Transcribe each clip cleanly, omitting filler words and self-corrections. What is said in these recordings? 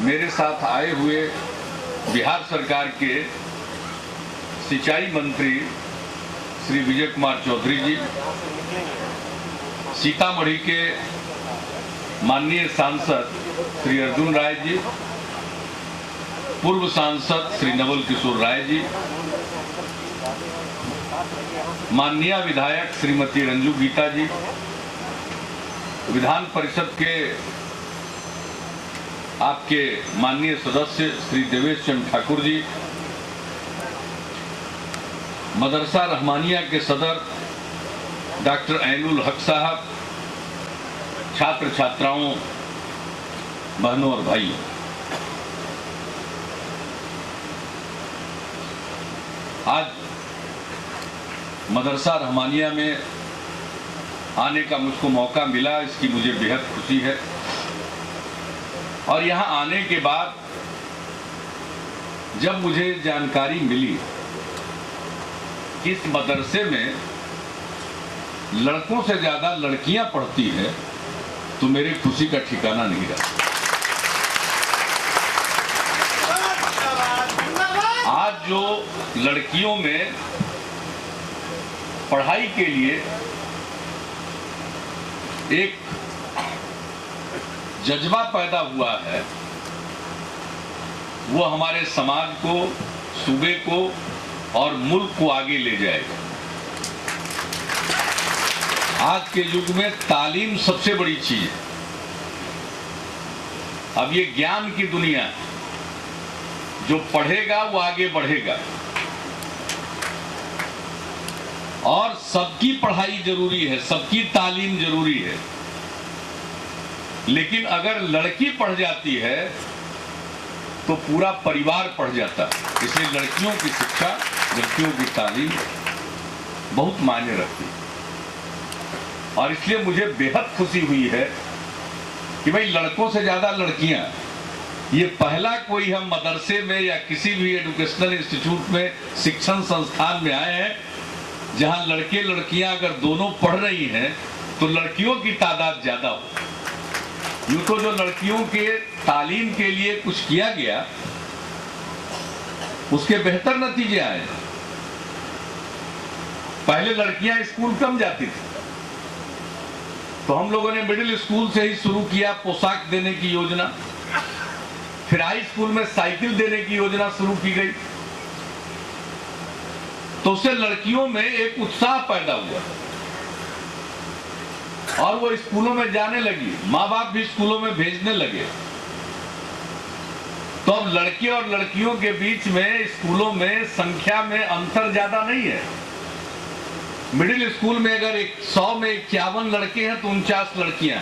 मेरे साथ आए हुए बिहार सरकार के सिंचाई मंत्री श्री विजय कुमार चौधरी जी, सीतामढ़ी के माननीय सांसद श्री अर्जुन राय जी, पूर्व सांसद श्री नवल किशोर राय जी, माननीय विधायक श्रीमती रंजू गीता जी, विधान परिषद के आपके माननीय सदस्य श्री देवेश चंद्र ठाकुर जी, मदरसा रहमानिया के सदर डॉक्टर ऐनुल हक साहब, छात्र छात्राओं, बहनों और भाइयों, आज मदरसा रहमानिया में आने का मुझको मौका मिला, इसकी मुझे बेहद खुशी है। और यहाँ आने के बाद जब मुझे जानकारी मिली कि इस मदरसे में लड़कों से ज्यादा लड़कियां पढ़ती हैं, तो मेरी खुशी का ठिकाना नहीं रहा। आज जो लड़कियों में पढ़ाई के लिए एक जज्बा पैदा हुआ है, वो हमारे समाज को, सूबे को और मुल्क को आगे ले जाएगा। आज के युग में तालीम सबसे बड़ी चीज है। अब ये ज्ञान की दुनिया है, जो पढ़ेगा वो आगे बढ़ेगा और सबकी पढ़ाई जरूरी है, सबकी तालीम जरूरी है। लेकिन अगर लड़की पढ़ जाती है तो पूरा परिवार पढ़ जाता है। इसलिए लड़कियों की शिक्षा, लड़कियों की तालीम बहुत मायने रखती है। और इसलिए मुझे बेहद खुशी हुई है कि भाई लड़कों से ज्यादा लड़कियां, ये पहला कोई हम मदरसे में या किसी भी एजुकेशनल इंस्टीट्यूट में, शिक्षण संस्थान में आए हैं जहां लड़के लड़कियां अगर दोनों पढ़ रही हैं तो लड़कियों की तादाद ज्यादा हो। यूं तो जो लड़कियों के तालीम के लिए कुछ किया गया, उसके बेहतर नतीजे आए। पहले लड़कियां स्कूल कम जाती थी, तो हम लोगों ने मिडिल स्कूल से ही शुरू किया पोशाक देने की योजना, फिर हाई स्कूल में साइकिल देने की योजना शुरू की गई, तो उससे लड़कियों में एक उत्साह पैदा हुआ और वो स्कूलों में जाने लगी, माँ बाप भी स्कूलों में भेजने लगे। तो अब लड़के और लड़कियों के बीच में स्कूलों में संख्या में अंतर ज्यादा नहीं है। मिडिल स्कूल में अगर 100 में 51 लड़के हैं तो 49 लड़कियां,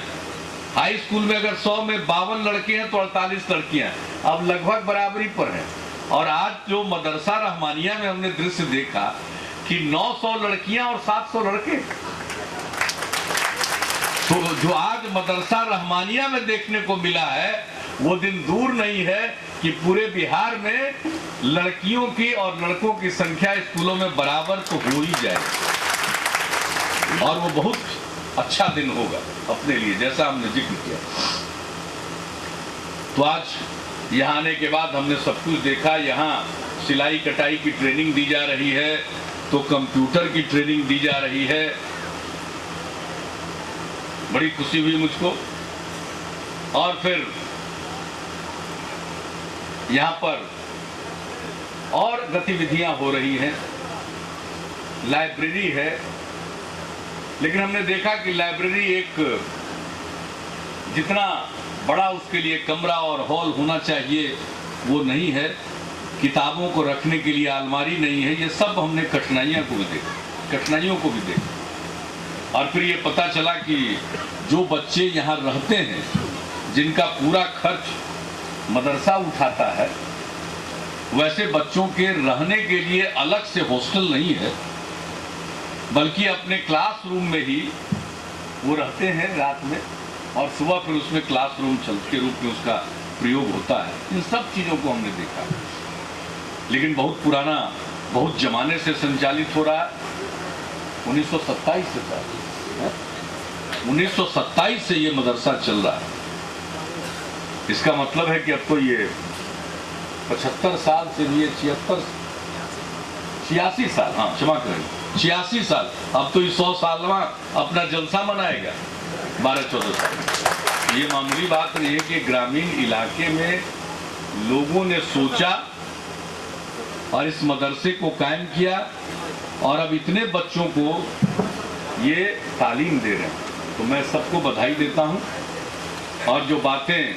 हाई स्कूल में अगर 100 में 52 लड़के हैं तो 48 लड़कियां, अब लगभग बराबरी पर है। और आज जो मदरसा रहमानिया में हमने दृश्य देखा कि 900 लड़कियां और 700 लड़के, तो जो आज मदरसा रहमानिया में देखने को मिला है वो दिन दूर नहीं है कि पूरे बिहार में लड़कियों की और लड़कों की संख्या स्कूलों में बराबर तो हो ही जाए, और वो बहुत अच्छा दिन होगा अपने लिए, जैसा हमने जिक्र किया। तो आज यहाँ आने के बाद हमने सब कुछ देखा। यहाँ सिलाई कटाई की ट्रेनिंग दी जा रही है, तो कंप्यूटर की ट्रेनिंग दी जा रही है। बड़ी खुशी हुई मुझको। और फिर यहाँ पर और गतिविधियां हो रही हैं। लाइब्रेरी है, लेकिन हमने देखा कि लाइब्रेरी एक जितना बड़ा उसके लिए कमरा और हॉल होना चाहिए वो नहीं है, किताबों को रखने के लिए अलमारी नहीं है। ये सब हमने कठिनाइयों को भी देखा। और फिर ये पता चला कि जो बच्चे यहाँ रहते हैं, जिनका पूरा खर्च मदरसा उठाता है, वैसे बच्चों के रहने के लिए अलग से हॉस्टल नहीं है, बल्कि अपने क्लासरूम में ही वो रहते हैं रात में, और सुबह फिर उसमें क्लासरूम के रूप में उसका प्रयोग होता है। इन सब चीज़ों को हमने देखा। लेकिन बहुत पुराना, बहुत जमाने से संचालित हो रहा है। 1927 से था, 1927 से ये मदरसा चल रहा है। इसका मतलब है कि अब तो ये 75 साल से भी 86 साल, हाँ क्षमा करें, 86 साल, अब तो ये 100 सालवा अपना जलसा मनाएगा 12-14 साल। ये मामूली बात नहीं है कि ग्रामीण इलाके में लोगों ने सोचा और इस मदरसे को कायम किया और अब इतने बच्चों को ये तालीम दे रहे हैं। तो मैं सबको बधाई देता हूँ और जो बातें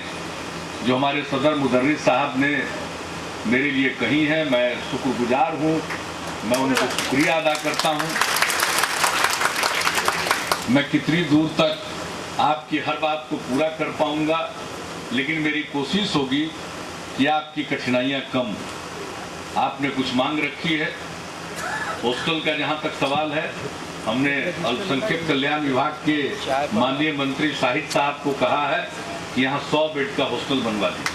जो हमारे सदर मुदर्रिस साहब ने मेरे लिए कही हैं, मैं शुक्रगुजार हूँ, मैं उनको शुक्रिया अदा करता हूँ। मैं कितनी दूर तक आपकी हर बात को पूरा कर पाऊंगा, लेकिन मेरी कोशिश होगी कि आपकी कठिनाइयाँ कम। आपने कुछ मांग रखी है, हॉस्टल का जहाँ तक सवाल है, हमने अल्पसंख्यक कल्याण विभाग के माननीय मंत्री शाहिद साहब को कहा है कि यहाँ 100 बेड का हॉस्टल बनवा दीजिए।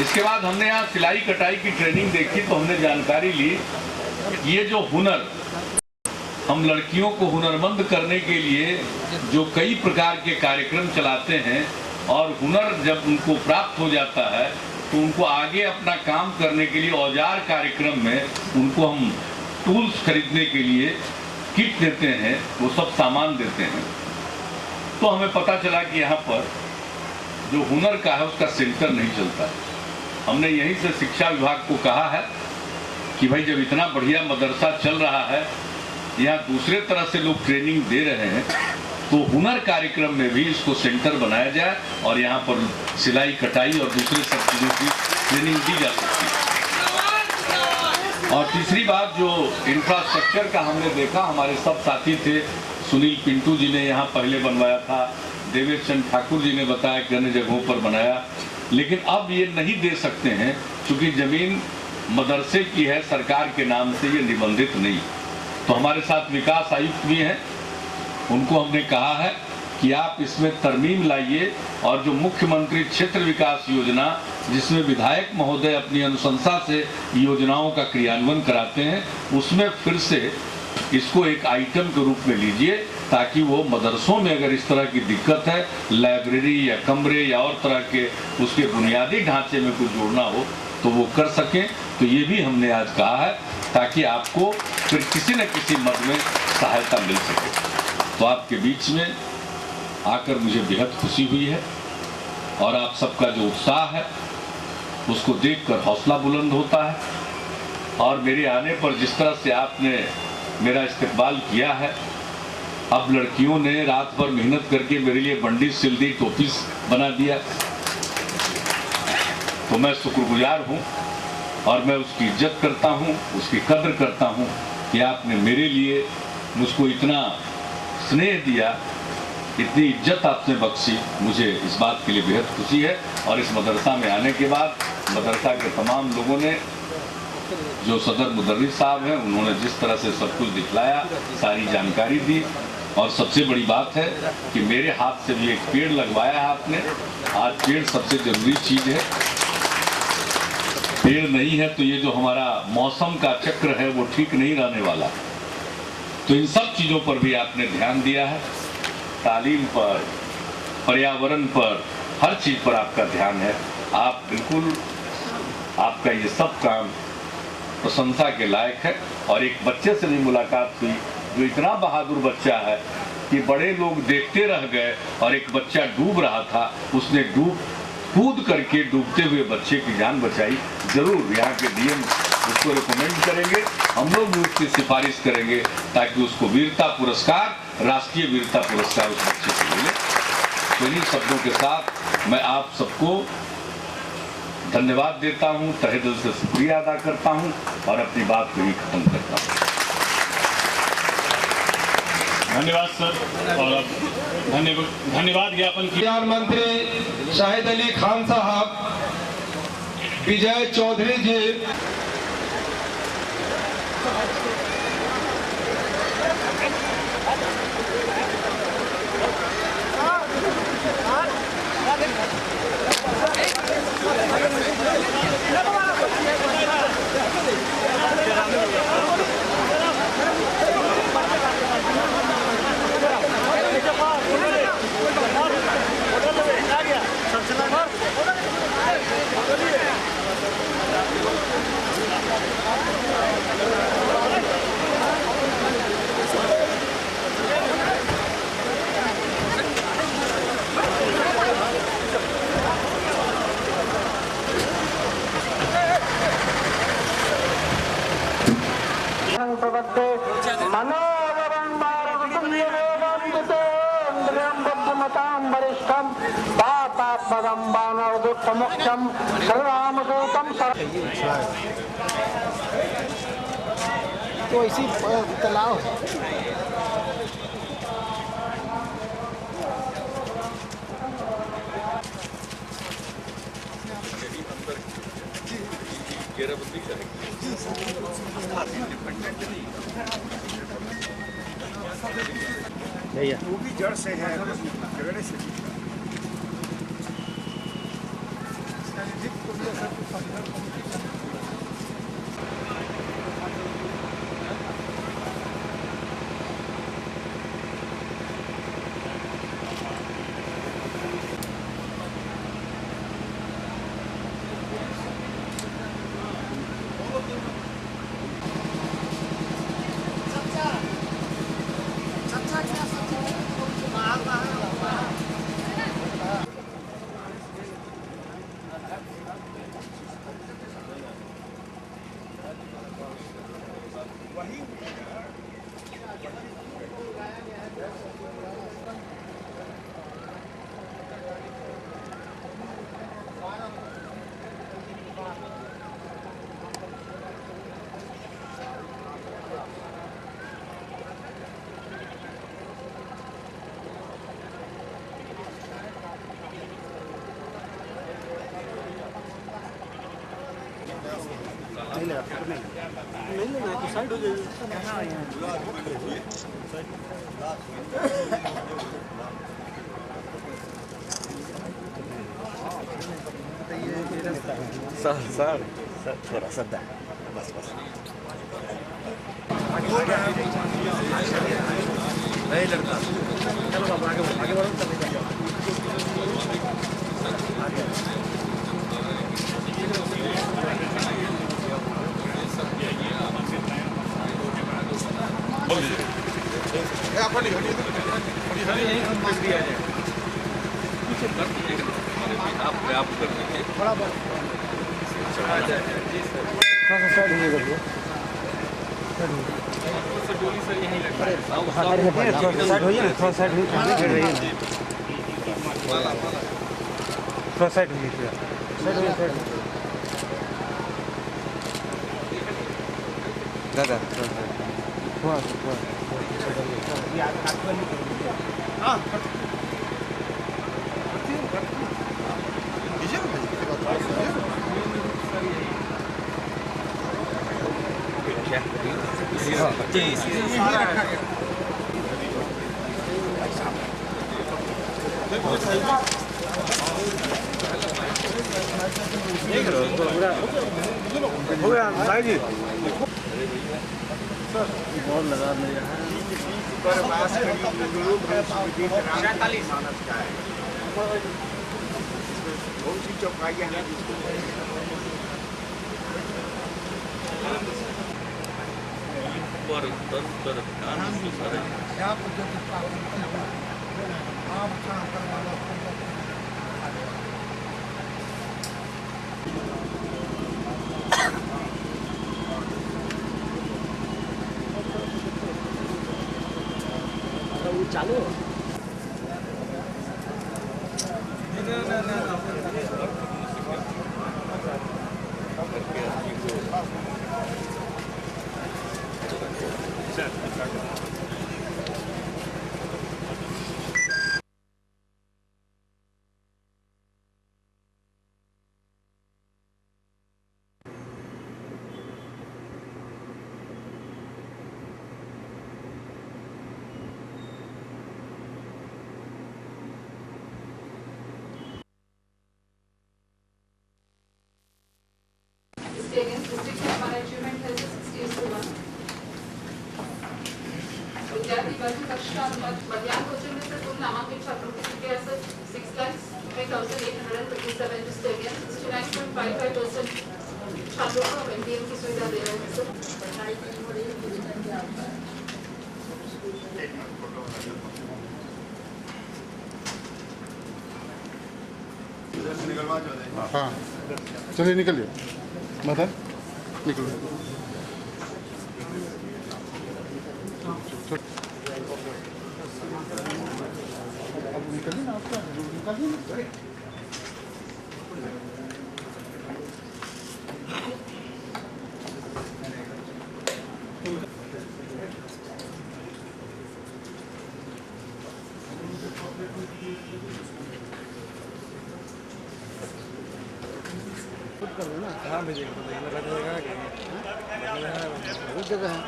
इसके बाद हमने यहाँ सिलाई कटाई की ट्रेनिंग देखी तो हमने जानकारी ली, ये जो हुनर हम लड़कियों को हुनरमंद करने के लिए जो कई प्रकार के कार्यक्रम चलाते हैं और हुनर जब उनको प्राप्त हो जाता है तो उनको आगे अपना काम करने के लिए औजार कार्यक्रम में उनको हम टूल्स खरीदने के लिए किट देते हैं, वो सब सामान देते हैं। तो हमें पता चला कि यहाँ पर जो हुनर का है उसका सेंटर नहीं चलता है। हमने यहीं से शिक्षा विभाग को कहा है कि भाई जब इतना बढ़िया मदरसा चल रहा है, यहाँ दूसरे तरह से लोग ट्रेनिंग दे रहे हैं, तो हुनर कार्यक्रम में भी इसको सेंटर बनाया जाए और यहाँ पर सिलाई कटाई और दूसरे सब चीज़ों की ट्रेनिंग दी जा सकती है। और तीसरी बात जो इंफ्रास्ट्रक्चर का हमने देखा, हमारे सब साथी थे, सुनील पिंटू जी ने यहाँ पहले बनवाया था, देवेश चंद ठाकुर जी ने बताया कि अन्य जगहों पर बनाया, लेकिन अब ये नहीं दे सकते हैं क्योंकि जमीन मदरसे की है, सरकार के नाम से ये निबंधित नहीं। तो हमारे साथ विकास आयुक्त भी हैं, उनको हमने कहा है कि आप इसमें तरमीम लाइए और जो मुख्यमंत्री क्षेत्र विकास योजना जिसमें विधायक महोदय अपनी अनुशंसा से योजनाओं का क्रियान्वयन कराते हैं, उसमें फिर से इसको एक आइटम के रूप में लीजिए ताकि वो मदरसों में अगर इस तरह की दिक्कत है, लाइब्रेरी या कमरे या और तरह के उसके बुनियादी ढांचे में कुछ जोड़ना हो तो वो कर सकें। तो ये भी हमने आज कहा है ताकि आपको फिर किसी न किसी मद में सहायता मिल सके। तो आपके बीच में आकर मुझे बेहद खुशी हुई है और आप सबका जो उत्साह है उसको देखकर हौसला बुलंद होता है। और मेरे आने पर जिस तरह से आपने मेरा इस्तकबाल किया है, अब लड़कियों ने रात भर मेहनत करके मेरे लिए बंडी सिल दी, टोपी बना दिया, तो मैं शुक्रगुजार हूँ और मैं उसकी इज्जत करता हूँ, उसकी कद्र करता हूँ कि आपने मेरे लिए मुझको इतना स्नेह दिया, इतनी इज्जत आपने बख्शी। मुझे इस बात के लिए बेहद खुशी है। और इस मदरसा में आने के बाद मदरसा के तमाम लोगों ने, जो सदर मुदर्रिस साहब हैं, उन्होंने जिस तरह से सब कुछ दिखलाया, सारी जानकारी दी। और सबसे बड़ी बात है कि मेरे हाथ से भी एक पेड़ लगवाया है आपने। आज पेड़ सबसे जरूरी चीज़ है, पेड़ नहीं है तो ये जो हमारा मौसम का चक्र है वो ठीक नहीं रहने वाला। तो इन सब चीज़ों पर भी आपने ध्यान दिया है, तालीम पर, पर्यावरण पर, हर चीज़ पर आपका ध्यान है। आप बिल्कुल, आपका ये सब काम प्रशंसा के लायक है। और एक बच्चे से भी मुलाकात हुई जो इतना बहादुर बच्चा है कि बड़े लोग देखते रह गए और एक बच्चा डूब रहा था, उसने कूद करके डूबते हुए बच्चे की जान बचाई। जरूर यहाँ के डीएम उसको रिकमेंड करेंगे, हम लोग भी उसकी सिफारिश करेंगे ताकि उसको वीरता पुरस्कार, राष्ट्रीय वीरता पुरस्कार उस बच्चे को मिले। तो इन्हीं शब्दों के साथ मैं आप सबको धन्यवाद देता हूँ, तहे दिल से शुक्रिया अदा करता हूँ और अपनी बात को ही खत्म करता हूँ। धन्यवाद सर। और धन्यवाद ज्ञापन प्रधानमंत्री शाहिद अली खान साहब, विजय चौधरी जी, भानुमतां वरिष्ठं वातात्मकं वानरदुष्टमुख्यं श्रीरामदूतं तो इसी तालाब घेराबंदी करेंगे वो भी जड़ से है, झगड़े से। नहीं लेना तो साइड हो जाएगी। सर थोड़ा सा बस नहीं लगता। चलो आप आगे बढ़ो। आप कर दीजिए थोड़ा सा साइड हो जाएगा। साइड होइए ना, थोड़ा साइड होइए, थोड़ा साइड होइए, दादा थोड़ा हाँ हो गया भाई जी। बहुत लगा मेरे बहुत सी चौपाइयाँ हैं। चालू against district हमारा achievement है 60:1। विद्यार्थी वर्ग कक्षा मध्याह्न भोजन में से कुल नामांकित छात्रों की संख्या 6,03,857 जिससे against 69.55% छात्रों को एनडीएम की सुविधा दे रहे हैं सर। हाँ चलिए निकलिए मदन निकलो। अब निकलिए। कहाँ भेजेंगे तो देखने लगेगा कि बहुत जगह है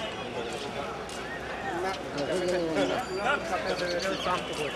शाम को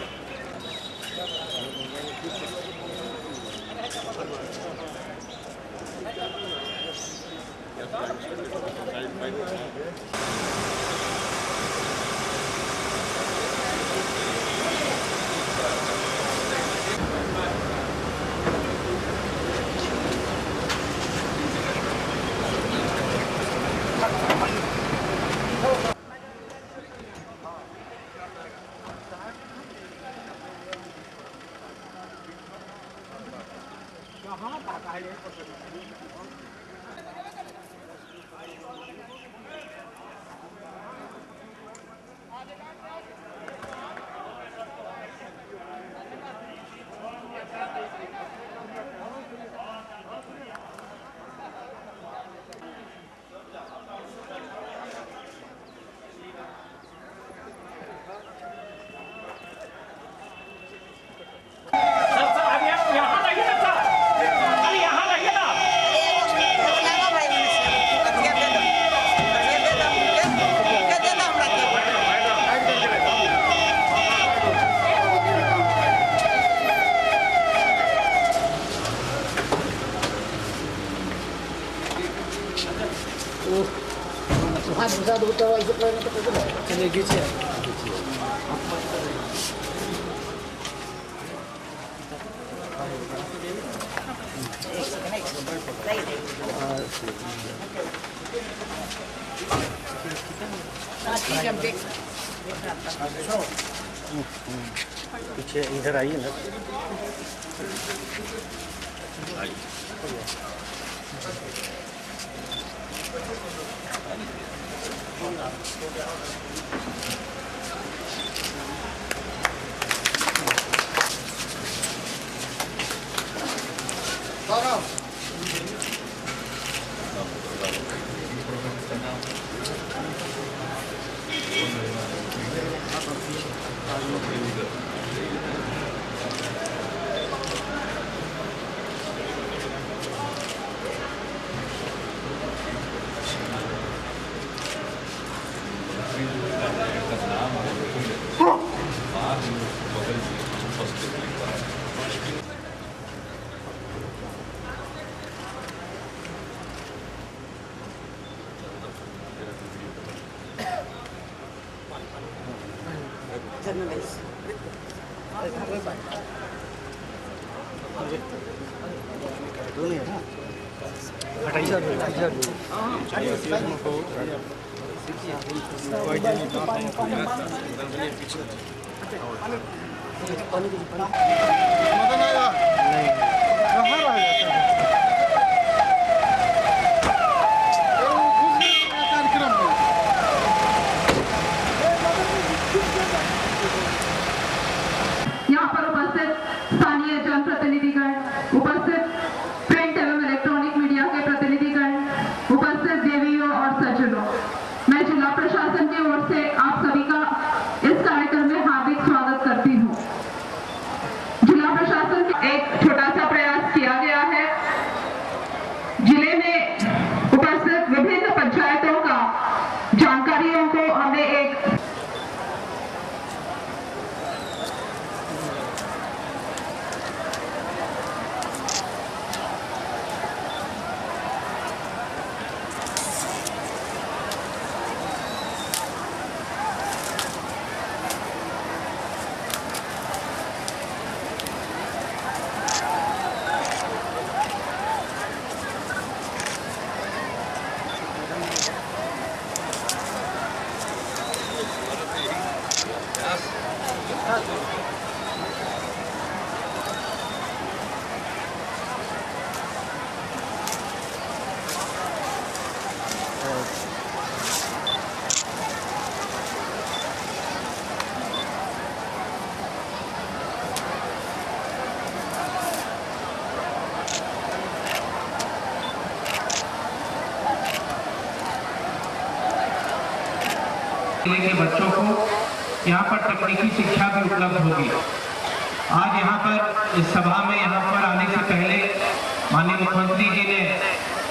चलेगी पीछे इधर आइए ना यहाँ पर उपस्थित स्थानीय जनप्रतिनिधिगण, उपस्थित प्रिंट एवं इलेक्ट्रॉनिक मीडिया के प्रतिनिधिगण, उपस्थित देवियों और सज्जनों, मैं जिला प्रशासन की ओर से आप सभी का इस कार्यक्रम में हार्दिक स्वागत करती हूँ। जिला प्रशासन का एक छोटा सा प्रयास किया गया है जिले के बच्चों को यहाँ पर तकनीकी शिक्षा भी उपलब्ध होगी। आज यहाँ पर इस सभा में यहाँ पर आने से पहले माननीय मुख्यमंत्री जी ने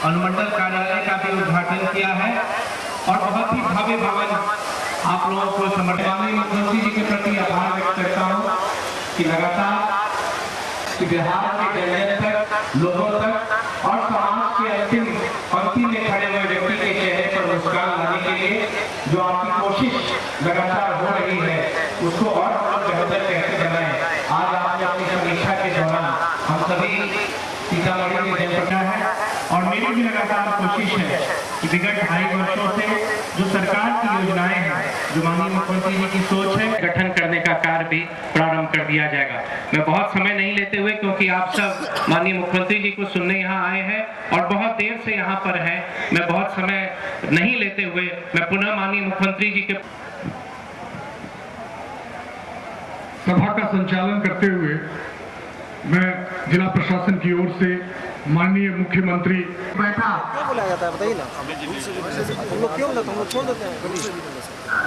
अनुमंडल कार्यालय का भी उद्घाटन किया है और बहुत ही भव्य भवन आप लोगों को समर्पित। माननीय मुख्यमंत्री जी के प्रति आभार व्यक्त करता हूँ कि लगातार बिहार के जन तक, लोगों तक और समाज के अंतिम पंक्ति में खड़े हुए व्यक्ति के चेहरे पर मुस्कान लाने के लिए जो आपकी कोशिश लगातार हो रही है उसको और बेहतर कैसे बनाएं। आज आपने अपनी समीक्षा के दौरान हम सभी सीतामढ़ी के जनप्रतिनिधि है और मेरी भी लगातार कोशिश है कि विगत 2.5 वर्षों से जो सरकार की योजनाएं हैं, जो माननीय मुख्यमंत्री जी की सोच है, गठन करने का कार्य भी प्रारंभ कर दिया जाएगा। मैं बहुत समय नहीं लेते हुए, क्योंकि आप सब माननीय मुख्यमंत्री जी को सुनने यहाँ आए हैं और बहुत देर से यहाँ पर हैं, मैं बहुत समय नहीं लेते हुए मैं पुनः माननीय मुख्यमंत्री जी के सभा का संचालन करते हुए मैं जिला प्रशासन की ओर से माननीय मुख्यमंत्री बैठा क्या बोला जाता है बताइए ना। हम लोग क्यों ना, हम लोग छोड़ देते हैं,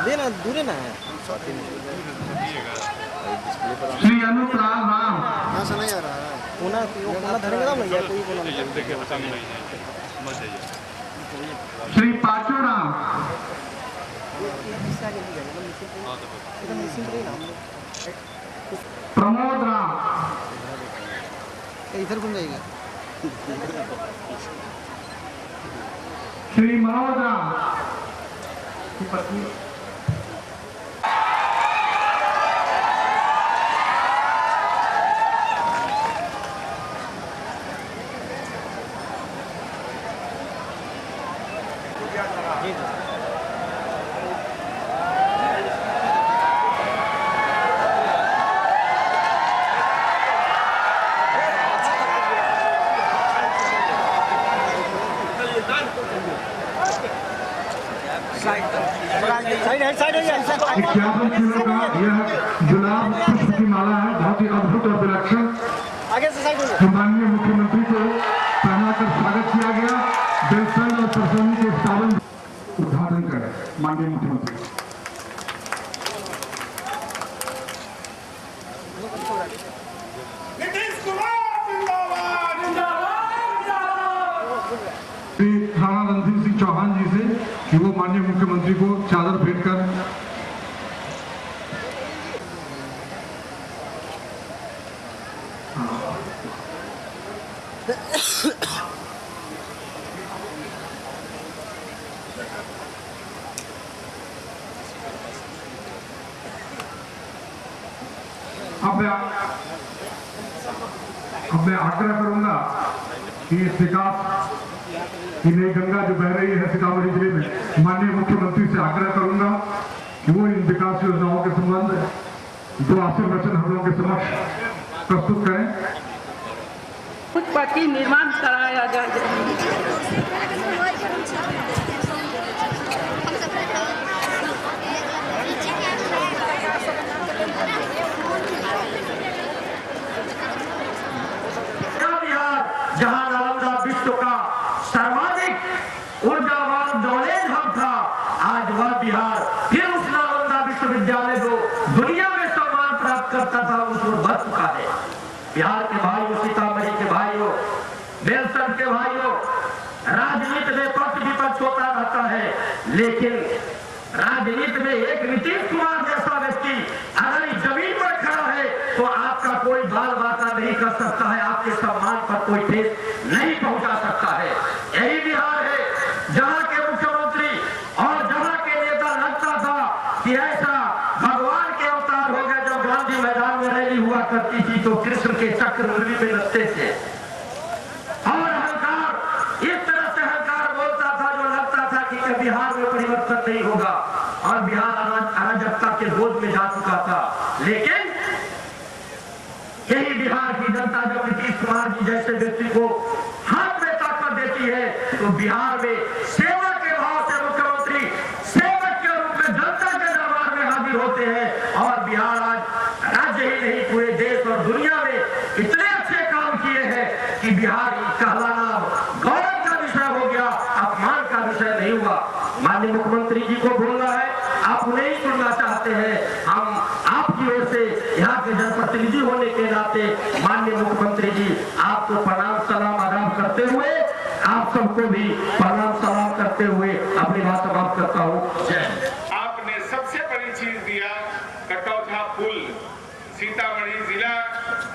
देना दूर ना है। श्री अनूप राम राम कहाँ से नहीं आ रहा है कोना धरेगा ना, कोई कोना श्री पाचू राम, प्रमोद राम, इधर घूम जाएगा। श्री मनोज राम, इक्यावन किलो का यह गुलाब पुष्प की माला है, बहुत ही अद्भुत और विलक्षण, जो माननीय मुख्यमंत्री को पहनाकर स्वागत किया गया। बेलसंड और सरसोनी के सावन उद्घाटन करें माननीय मुख्यमंत्री। श्री राणा रणधीर सिंह चौहान जी से कि वो माननीय मुख्यमंत्री को चादर भेंट कर अब मैं आग्रह करूंगा कि इस विकास की नई गंगा जो बह रही है सीतामढ़ी जिले में, माननीय मुख्यमंत्री से आग्रह करूंगा कि वो इन विकास योजनाओं के संबंध 2 आशीर्वचन हम लोगों के समक्ष प्रस्तुत करें। फुटपाथ की निर्माण कराया जाए। जहां नालंदा विश्व का सर्वाधिक ऊर्जावान नॉलेज हब था, आज वह बिहार फिर उस नालंदा विश्वविद्यालय को दुनिया में सम्मान प्राप्त करता था उस ओर बढ़ चुका है। बिहार के भाइयों, सीतामढ़ी के भाइयों, बेलसंड के भाइयों, राजनीति में पक्ष विपक्ष होता रहता है, लेकिन राजनीति में एक नीतीश कुमार जैसा व्यक्ति अगर इस जमीन पर खड़ा है तो आपका कोई बाल बाका नहीं कर सकता है, आपके सम्मान पर कोई ठेस नहीं पहुंचा सकता है। यही बिहार है जहां के मुख्यमंत्री और जहां के नेता लगता था कि ऐसा भगवान के अवतार हो गए। जब गांधी मैदान में रैली हुआ करती थी तो कृष्ण के चक्र मुरली में लगते थे और अहंकार इस तरह से अहंकार बोलता था जो लगता था कि बिहार में परिवर्तन नहीं होगा और बिहार अराजकता के बोझ में जा चुका था। लेकिन यही बिहार की जनता जब नीतीश कुमार जी जैसे व्यक्ति को हाथ में ताकत देती है तो बिहार में सेवा के भाव से मुख्यमंत्री सेवक के रूप में जनता के दरबार में हाजिर होते हैं और बिहार आज राज्य ही नहीं पूरे देश और दुनिया में इतने अच्छे काम किए हैं कि बिहार कहलाना गौरव का विषय हो गया, अपमान का विषय नहीं हुआ। माननीय मुख्यमंत्री जी को बोलना है, आप उन्हें के जनप्रतिनिधि होने के नाते माननीय मुख्यमंत्री जी आपको प्रणाम सलाम आदाब करते हुए आप सबको भी प्रणाम सलाम करते हुए अपनी बात समाप्त करता हूँ। जय हिंद। आपने सबसे बड़ी चीज दिया कटौझा पुल। सीतामढ़ी जिला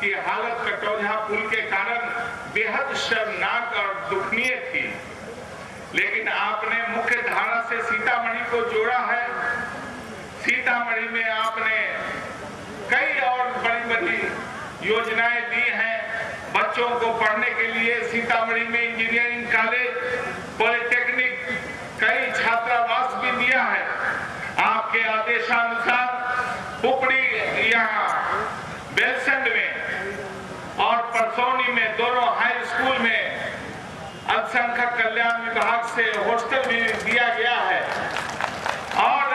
की हालत कटौझा पुल के कारण बेहद शर्मनाक और दुखनीय थी, लेकिन आपने मुख्य धारा से सीतामढ़ी को जोड़ा है। सीतामढ़ी में आपने कई और बड़ी बड़ी योजनाएं दी हैं। बच्चों को पढ़ने के लिए सीतामढ़ी में इंजीनियरिंग कॉलेज, पॉलिटेक्निक, कई छात्रावास भी दिया है। आपके आदेशानुसार पुपड़ी यहाँ बेलसंड में और परसौनी में दोनों हाई स्कूल में अल्पसंख्यक कल्याण विभाग से हॉस्टल भी दिया गया है। और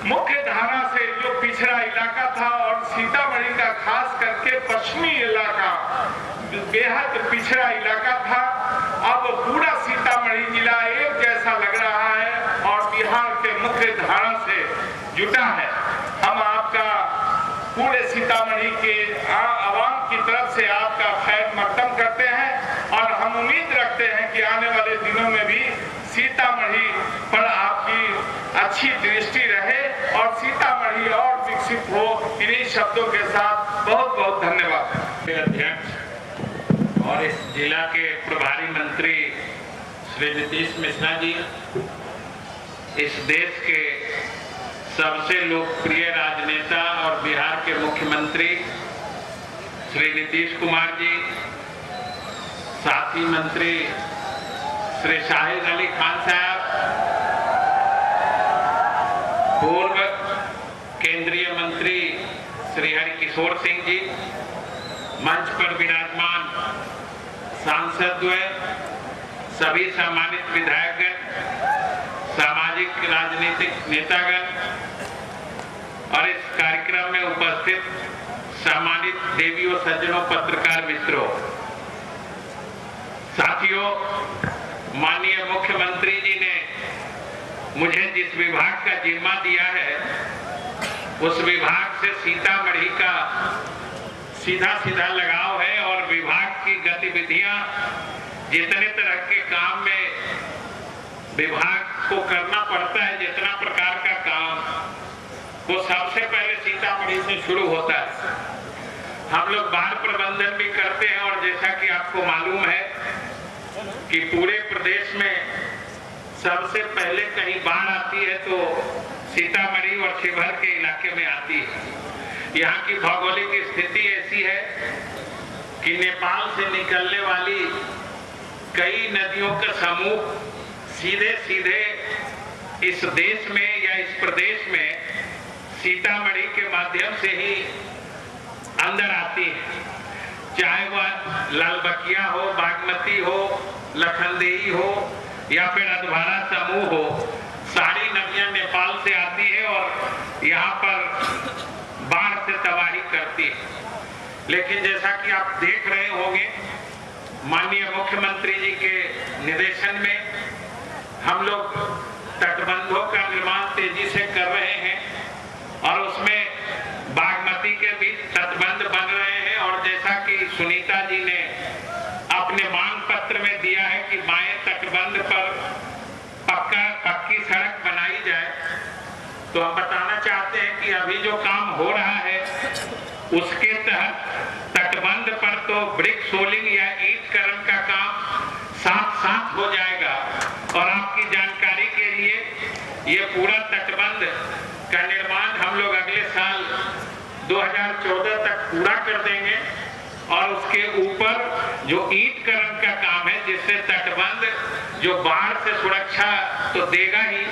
मुख्य धारा से जो पिछड़ा इलाका था और सीतामढ़ी का खास करके पश्चिमी इलाका बेहद पिछड़ा इलाका था, अब पूरा सीतामढ़ी जिला एक जैसा लग रहा है और बिहार के मुख्य धारा से जुटा है। हम आपका पूरे सीतामढ़ी के आवाम की तरफ से आपका खैर मकदम करते हैं और हम उम्मीद रखते हैं कि आने वाले दिनों में भी सीतामढ़ी पर आपकी अच्छी दृष्टि रहे और सीतामढ़ी और विकसित हो। इन्हीं शब्दों के साथ बहुत बहुत धन्यवाद। अध्यक्ष और इस जिला के प्रभारी मंत्री श्री नीतीश मिश्रा जी, इस देश के सबसे लोकप्रिय राजनेता और बिहार के मुख्यमंत्री श्री नीतीश कुमार जी, साथी मंत्री श्री शाहिद अली खान साहब, पूर्व केंद्रीय मंत्री श्री हरकिशोर सिंह जी, मंच पर विराजमान सांसद द्वय, सभी सम्मानित विधायकगण, सामाजिक राजनीतिक नेतागण और इस कार्यक्रम में उपस्थित सम्मानित देवियों, सज्जनों, पत्रकार मित्रों, साथियों, माननीय मुख्यमंत्री जी ने मुझे जिस विभाग का जिम्मा दिया है उस विभाग से सीतामढ़ी का सीधा सीधा लगाव है और विभाग की गतिविधियां जितने तरह के काम में विभाग को करना पड़ता है, जितना प्रकार का काम, वो सबसे पहले सीतामढ़ी से शुरू होता है। हम लोग बाढ़ प्रबंधन भी करते हैं और जैसा कि आपको मालूम है कि पूरे प्रदेश में सबसे पहले कहीं बाढ़ आती है तो सीतामढ़ी और शिवहर के इलाके में आती है। यहाँ की भौगोलिक स्थिति ऐसी है कि नेपाल से निकलने वाली कई नदियों का समूह सीधे सीधे इस देश में या इस प्रदेश में सीतामढ़ी के माध्यम से ही अंदर आती है। चाहे वह लालबकिया हो, बागमती हो, लखनदेही हो या फिर अधवारा समूह हो, सारी नदियां नेपाल से आती है और यहाँ पर बाढ़ से तबाही करती है। लेकिन जैसा कि आप देख रहे होंगे, माननीय मुख्यमंत्री जी के निर्देशन में हम लोग तटबंधों का निर्माण तेजी से कर रहे हैं और उसमें बागमती के भी तटबंध बन रहे हैं। और जैसा कि सुनीता जी ने अपने मांग पत्र में दिया है कि बाएं तटबंध पर पक्की सड़क बनाई जाए, तो हम बताना चाहते हैं कि अभी जो काम हो रहा है उसके तहत तटबंध पर तो ब्रिक सोलिंग या ईंटकरण का काम साथ साथ हो जाएगा। और आपकी जानकारी के लिए ये पूरा तटबंध का निर्माण हम लोग अगले साल 2014 तक पूरा कर देंगे और उसके ऊपर जो ईंटकरण का काम है, जिससे तटबंध जो बाढ़ से सुरक्षा तो देगा ही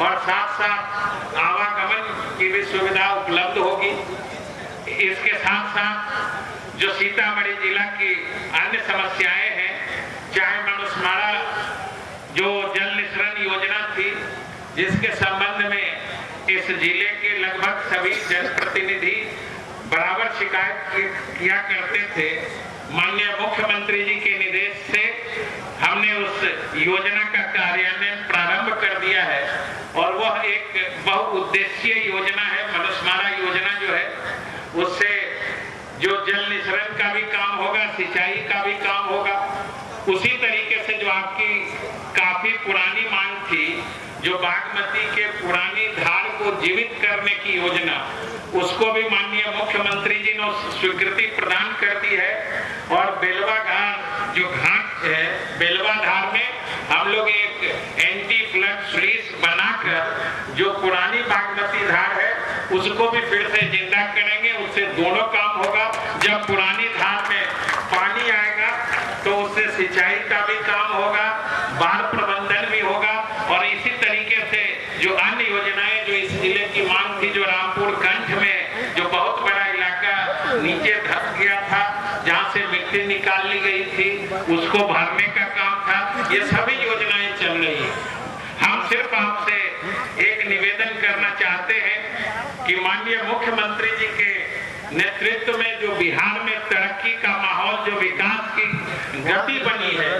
और साथ साथ आवागमन की भी सुविधा उपलब्ध होगी। इसके साथ साथ जो सीतामढ़ी जिला की अन्य समस्याएं हैं, चाहे मनुस्मारा जो जल निस्सरण योजना थी, जिसके संबंध में इस जिले के लगभग सभी जनप्रतिनिधि बराबर शिकायत किया करते थे, माननीय मुख्यमंत्री जी के निर्देश से हमने उस योजना का कार्यान्वयन प्रारंभ कर दिया है और वह एक बहुउद्देशीय योजना है। मनुस्मारा योजना जो है उससे सिंचाई का भी काम होगा। उसी तरीके से जो आपकी काफी पुरानी मांग थी, जो बागमती के पुरानी धार को जीवित करने की योजना, उसको भी माननीय मुख्यमंत्री जी ने स्वीकृति प्रदान कर दी है। और बेलवा घाट जो घाट है, बेलवा धार में हम लोग एक एंटी फ्लड स्लीज बनाकर जो पुरानी बागमती धार है उसको भी फिर से जिंदा करेंगे। उससे दोनों काम होगा। जब पुरानी धार में पानी आएगा तो उससे सिंचाई का भी काम होगा, बाढ़ प्रबंधन भी होगा। और इसी तरीके से जो अन्य योजनाएं जो इस जिले की मांग थी, जो रामपुर कंठ में जो बहुत बड़ा इलाका नीचे धंस गया था, जहां से मिट्टी निकाल ली गई थी, उसको भरने का काम था, ये सभी योजनाएं चल रही है। हम सिर्फ आपसे एक निवेदन करना चाहते हैं कि माननीय मुख्यमंत्री जी के नेतृत्व में जो बिहार में तरक्की का माहौल, जो विकास की गति बनी है,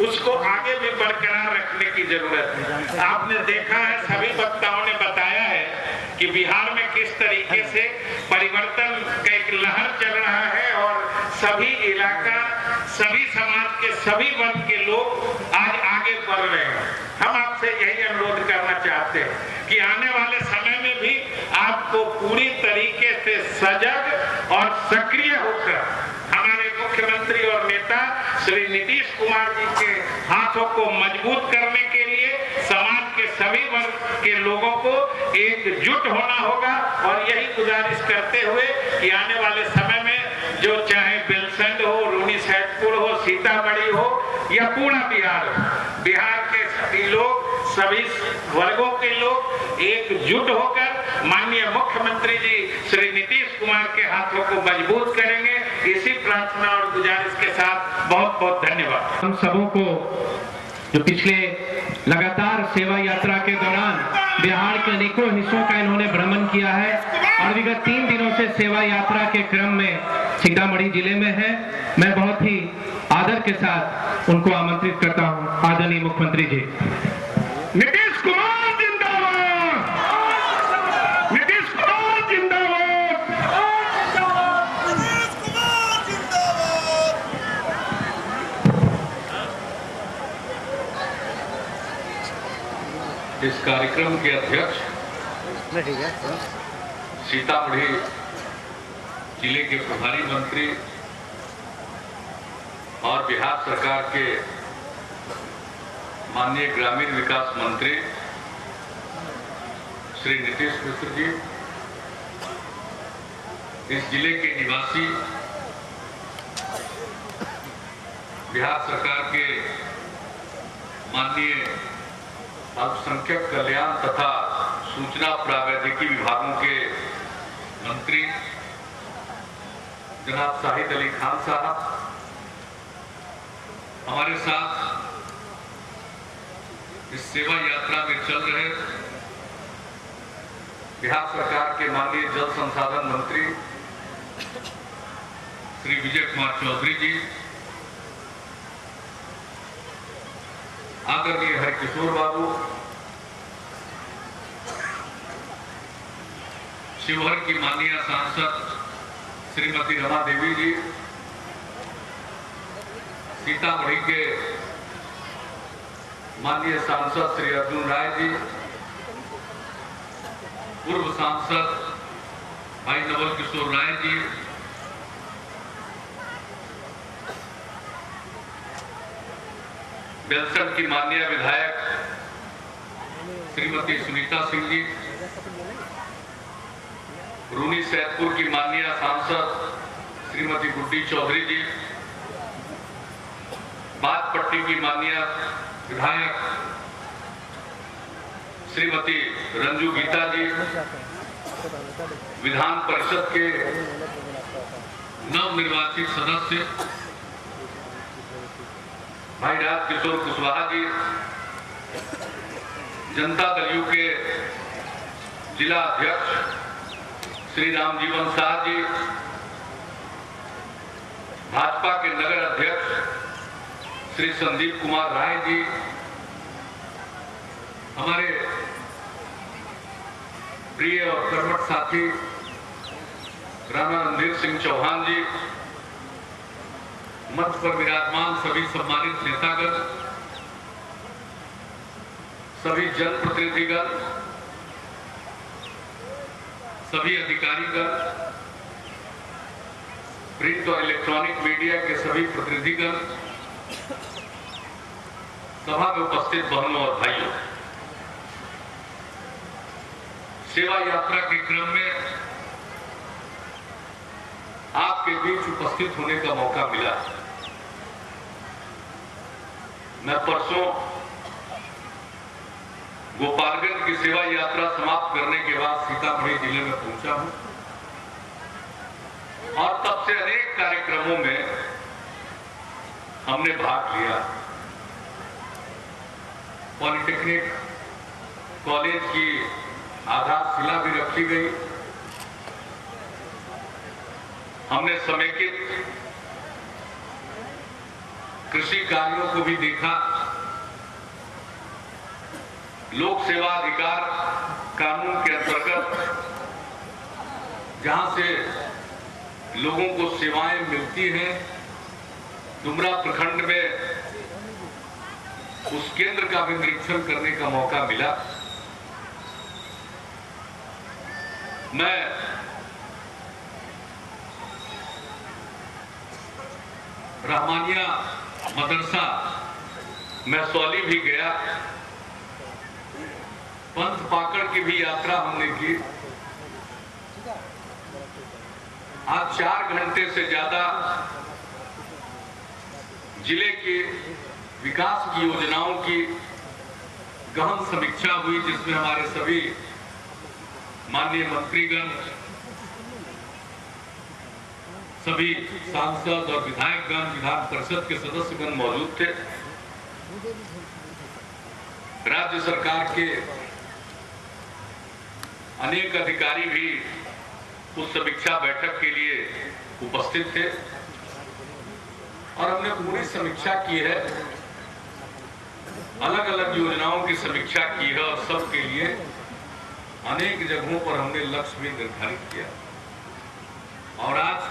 उसको आगे भी बरकरार रखने की जरूरत है। आपने देखा है, सभी वक्ताओं ने बताया है कि बिहार में किस तरीके से परिवर्तन का एक लहर चल रहा है और सभी इलाका, सभी समाज के सभी वर्ग के लोग आज आगे बढ़ रहे हैं। हम आपसे यही अनुरोध करना चाहते हैं कि आने वाले समय में भी आपको पूरी तरीके से सजग और सक्रिय होकर हमारे मुख्यमंत्री और नेता श्री नीतीश कुमार जी के हाथों को मजबूत करने के लिए समाज के सभी वर्ग के लोगों को एकजुट होना होगा। और यही गुजारिश करते हुए कि आने वाले समय में जो चाहे बेलसंड हो, रूनी सैदपुर हो, सीतामढ़ी हो या पूरा बिहार हो, बिहार के सभी लोग, सभी वर्गों के लोग एकजुट होकर माननीय मुख्यमंत्री जी श्री नीतीश कुमार के हाथों को मजबूत करेंगे। इसी प्रार्थना और गुजारिश के साथ बहुत बहुत धन्यवाद। हम सबों को जो पिछले लगातार सेवा यात्रा के दौरान बिहार के अनेकों हिस्सों का इन्होंने भ्रमण किया है और विगत 3 दिनों से सेवा यात्रा के क्रम में सीतामढ़ी जिले में है। मैं बहुत ही आदर के साथ उनको आमंत्रित करता हूं। आदरणीय मुख्यमंत्री जी। नीतीश कुमार जिंदाबाद, नीतीश कुमार जिंदाबाद, नीतीश कुमार जिंदाबाद। इस कार्यक्रम के अध्यक्ष सीतामढ़ी जिले के प्रभारी मंत्री और बिहार सरकार के माननीय ग्रामीण विकास मंत्री श्री नीतीश मिश्र जी, इस जिले के निवासी बिहार सरकार के माननीय अल्पसंख्यक कल्याण तथा सूचना प्रावैधिकी विभागों के मंत्री जनाब शाहिद अली खान साहब, हमारे साथ इस सेवा यात्रा में चल रहे बिहार सरकार के माननीय जल संसाधन मंत्री श्री विजय कुमार चौधरी जी, आदरणीय हरकिशोर बाबू, शिवहर की माननीय सांसद श्रीमती रमा देवी जी, सीतामढ़ी के माननीय सांसद श्री अर्जुन राय जी, पूर्व सांसद भाई नवल किशोर राय जी, बेलसंड की माननीय विधायक श्रीमती सुनीता सिंह जी, रूनी सैदपुर की माननीय सांसद श्रीमती गुड्डी चौधरी जी, बागपट्टी की माननीय विधायक श्रीमती रंजू गीता जी, विधान परिषद के नवनिर्वाचित सदस्य भाई राज किशोर कुशवाहा जी, जनता दल यू के जिला अध्यक्ष श्री रामजीवन शाह जी, भाजपा के नगर अध्यक्ष श्री संदीप कुमार राय जी, हमारे प्रिय और कर्मठ साथी राणा रणधीर सिंह चौहान जी, मंच पर विराजमान सभी सम्मानित नेतागण, सभी जनप्रतिनिधिगण, सभी अधिकारीगण, प्रिंट और इलेक्ट्रॉनिक मीडिया के सभी प्रतिनिधिगण, सभा में उपस्थित बहनों और भाइयों, सेवा यात्रा के क्रम में आपके बीच उपस्थित होने का मौका मिला। मैं परसों गोपालगंज की सेवा यात्रा समाप्त करने के बाद सीतामढ़ी जिले में पहुंचा हूं और तब से अनेक कार्यक्रमों में हमने भाग लिया। पॉलिटेक्निक कॉलेज की आधारशिला भी रखी गई। हमने समेकित कृषि कार्यों को भी देखा। लोक सेवा अधिकार कानून के अंतर्गत जहां से लोगों को सेवाएं मिलती हैं, डुमरा प्रखंड में उस केंद्र का भी निरीक्षण करने का मौका मिला। मैं रहमानिया मदरसा मैसौली भी गया। पंथ पाकड़ की भी यात्रा हमने की। आज 4 घंटे से ज्यादा जिले के विकास की योजनाओं की गहन समीक्षा हुई, जिसमें हमारे सभी माननीय मंत्रीगण, सभी सांसद और विधायकगण, विधान परिषद के सदस्यगण मौजूद थे। राज्य सरकार के अनेक अधिकारी भी उस समीक्षा बैठक के लिए उपस्थित थे और हमने पूरी समीक्षा की है, अलग अलग योजनाओं की समीक्षा की है और सबके लिए अनेक जगहों पर हमने लक्ष्य भी निर्धारित किया। और आज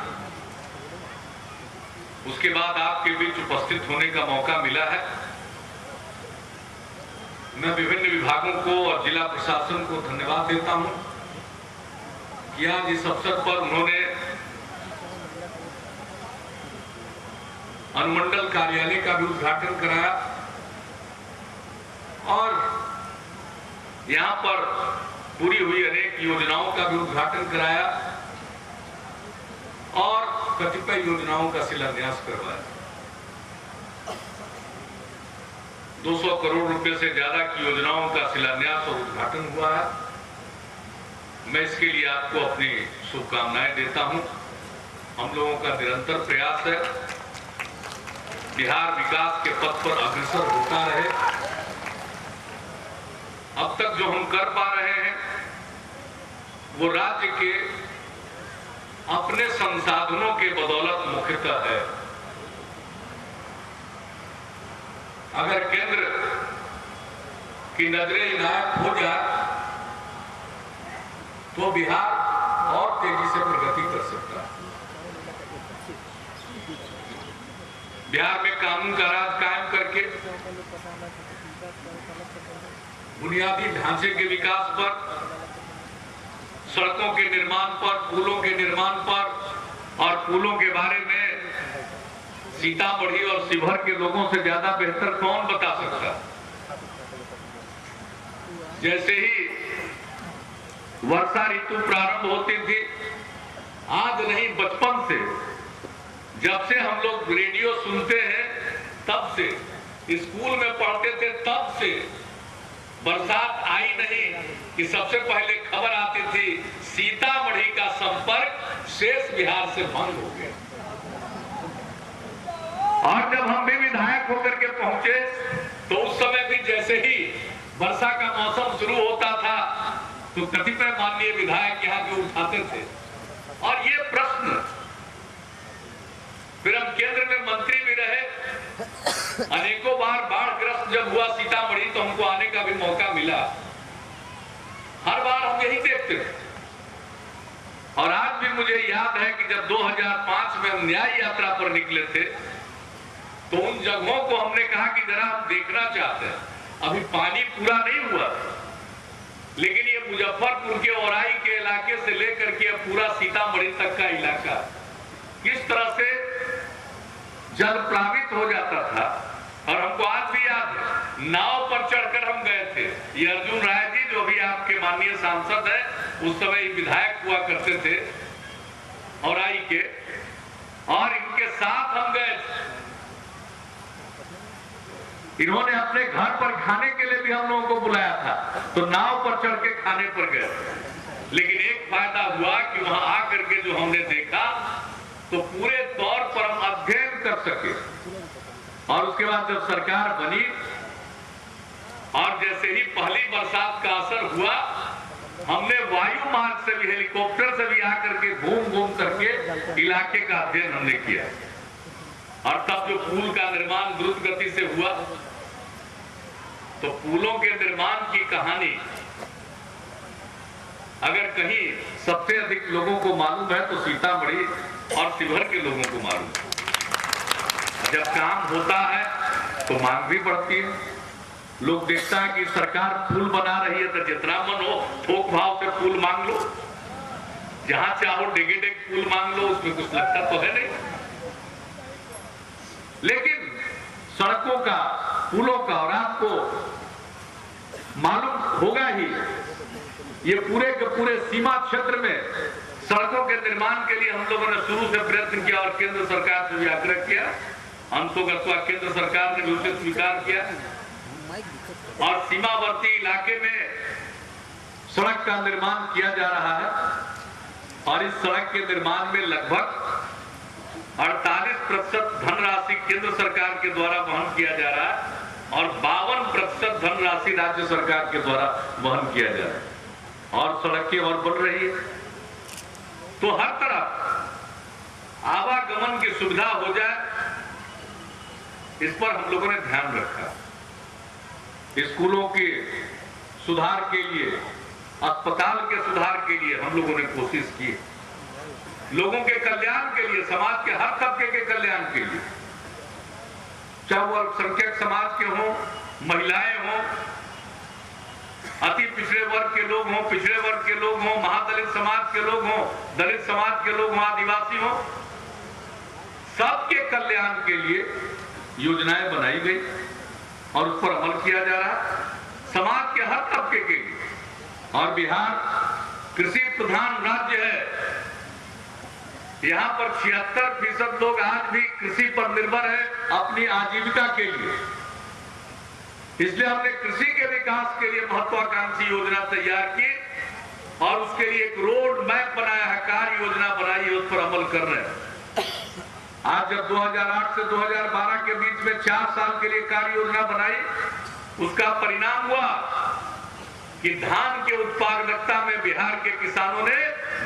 उसके बाद आपके बीच उपस्थित होने का मौका मिला है। मैं विभिन्न विभागों को और जिला प्रशासन को धन्यवाद देता हूं कि आज इस अवसर पर उन्होंने अनुमंडल कार्यालय का भी उद्घाटन कराया और यहां पर पूरी हुई अनेक योजनाओं का भी उद्घाटन कराया और कतिपय योजनाओं का शिलान्यास करवाया। 200 करोड़ रुपए से ज्यादा की योजनाओं का शिलान्यास और उद्घाटन हुआ है। मैं इसके लिए आपको अपनी शुभकामनाएं देता हूं। हम लोगों का निरंतर प्रयास है बिहार विकास के पथ पर अग्रसर होता रहे। अब तक जो हम कर पा रहे हैं वो राज्य के अपने संसाधनों के बदौलत मुख्यतः है। अगर केंद्र की नजरें इनायत हो जाए तो बिहार और तेजी से प्रगति कर सकता है। बिहार में कानून का राज कायम करके बुनियादी ढांचे के विकास पर, सड़कों के निर्माण पर, पुलों के निर्माण पर और पुलों के बारे में सीतामढ़ी और शिवहर के लोगों से ज्यादा बेहतर कौन बता सकता। जैसे ही वर्षा ऋतु प्रारंभ होती थी, आज नहीं बचपन से, जब से हम लोग रेडियो सुनते हैं तब से, स्कूल में पढ़ते थे तब से, बरसात आई नहीं कि सबसे पहले खबर आती थी सीतामढ़ी का संपर्क शेष बिहार से भंग हो गया। और जब हम भी विधायक होकर के पहुंचे तो उस समय भी जैसे ही वर्षा का मौसम शुरू होता था तो कतिपय माननीय विधायक यहाँ के उठाते थे और ये प्रश्न, फिर हम केंद्र में मंत्री भी रहे, अनेकों बार बाढ़ग्रस्त जब हुआ सीतामढ़ी तो हमको आने का भी मौका मिला। हर बार हम यही देखते थे और आज भी मुझे याद है कि जब 2005 में हम न्याय यात्रा पर निकले थे तो उन जगहों को हमने कहा कि जरा हम देखना चाहते हैं। अभी पानी पूरा नहीं हुआ, लेकिन ये मुजफ्फरपुर के औराई के इलाके से लेकर के पूरा सीतामढ़ी तक का इलाका किस तरह से जल प्लावित हो जाता था। और हमको आज भी याद है, नाव पर चढ़कर हम गए थे। ये अर्जुन राय जी जो भी आपके माननीय सांसद है, उस समय विधायक हुआ करते थे औराई के, और इनके साथ हम गए थे। इन्होंने अपने घर पर खाने के लिए भी हम लोगों को बुलाया था, तो नाव पर चढ़ के खाने पर गए। लेकिन एक फायदा हुआ कि वहां आकर के जो हमने देखा, तो पूरे तौर पर हम अध्ययन कर सके। और उसके बाद जब सरकार बनी और जैसे ही पहली बरसात का असर हुआ, हमने वायु मार्ग से भी, हेलीकॉप्टर से भी आकर के घूम करके इलाके का अध्ययन हमने किया। और तब जो पुल का निर्माण द्रुत गति से हुआ, तो पुलों के निर्माण की कहानी अगर कहीं सबसे अधिक लोगों को मालूम है तो सीतामढ़ी और शिवहर के लोगों को मालूम है। जब काम होता है तो मांग भी बढ़ती है। लोग देखता है कि सरकार पुल बना रही है, तो जितना मन हो थोक भाव से पुल मांग लो, जहां चाहो डेगे पुल मांग लो, उसमें कुछ लगता तो है नहीं। लेकिन सड़कों का, पुलों का, और आपको मालूम होगा ही, ये पूरे के पूरे सीमा क्षेत्र में सड़कों के निर्माण के लिए हम लोगों ने शुरू से प्रयत्न किया और केंद्र सरकार से भी आग्रह किया। अंतोगत्वा केंद्र सरकार ने भी उसे स्वीकार किया और सीमावर्ती इलाके में सड़क का निर्माण किया जा रहा है। और इस सड़क के निर्माण में लगभग 48% धनराशि केंद्र सरकार के द्वारा वहन किया जा रहा है और 52% धनराशि राज्य सरकार के द्वारा वहन किया जा रहा है। और सड़कें और बढ़ रही है, तो हर तरफ आवागमन की सुविधा हो जाए, इस पर हम लोगों ने ध्यान रखा। स्कूलों के सुधार के लिए, अस्पताल के सुधार के लिए हम लोगों ने कोशिश की। लोगों के कल्याण के लिए, समाज के हर तबके के कल्याण के लिए, चाहे वो अल्पसंख्यक समाज के हों, महिलाएं हों, अति पिछड़े वर्ग के लोग हों, पिछड़े वर्ग के लोग हों, महादलित समाज के लोग हों, दलित समाज के लोग हों, आदिवासी हों, सबके कल्याण के लिए योजनाएं बनाई गई और उस पर अमल किया जा रहा है, समाज के हर तबके के लिए। और बिहार कृषि प्रधान राज्य है। यहाँ पर 76% लोग आज भी कृषि पर निर्भर है अपनी आजीविका के लिए। इसलिए हमने कृषि के विकास के लिए महत्वाकांक्षी योजना तैयार की और उसके लिए एक रोड मैप बनाया है, कार्य योजना बनाई है, उस पर अमल कर रहे हैं। आज जब 2008 से 2012 के बीच में 4 साल के लिए कार्य योजना बनाई, उसका परिणाम हुआ कि धान के उत्पादकता में बिहार के किसानों ने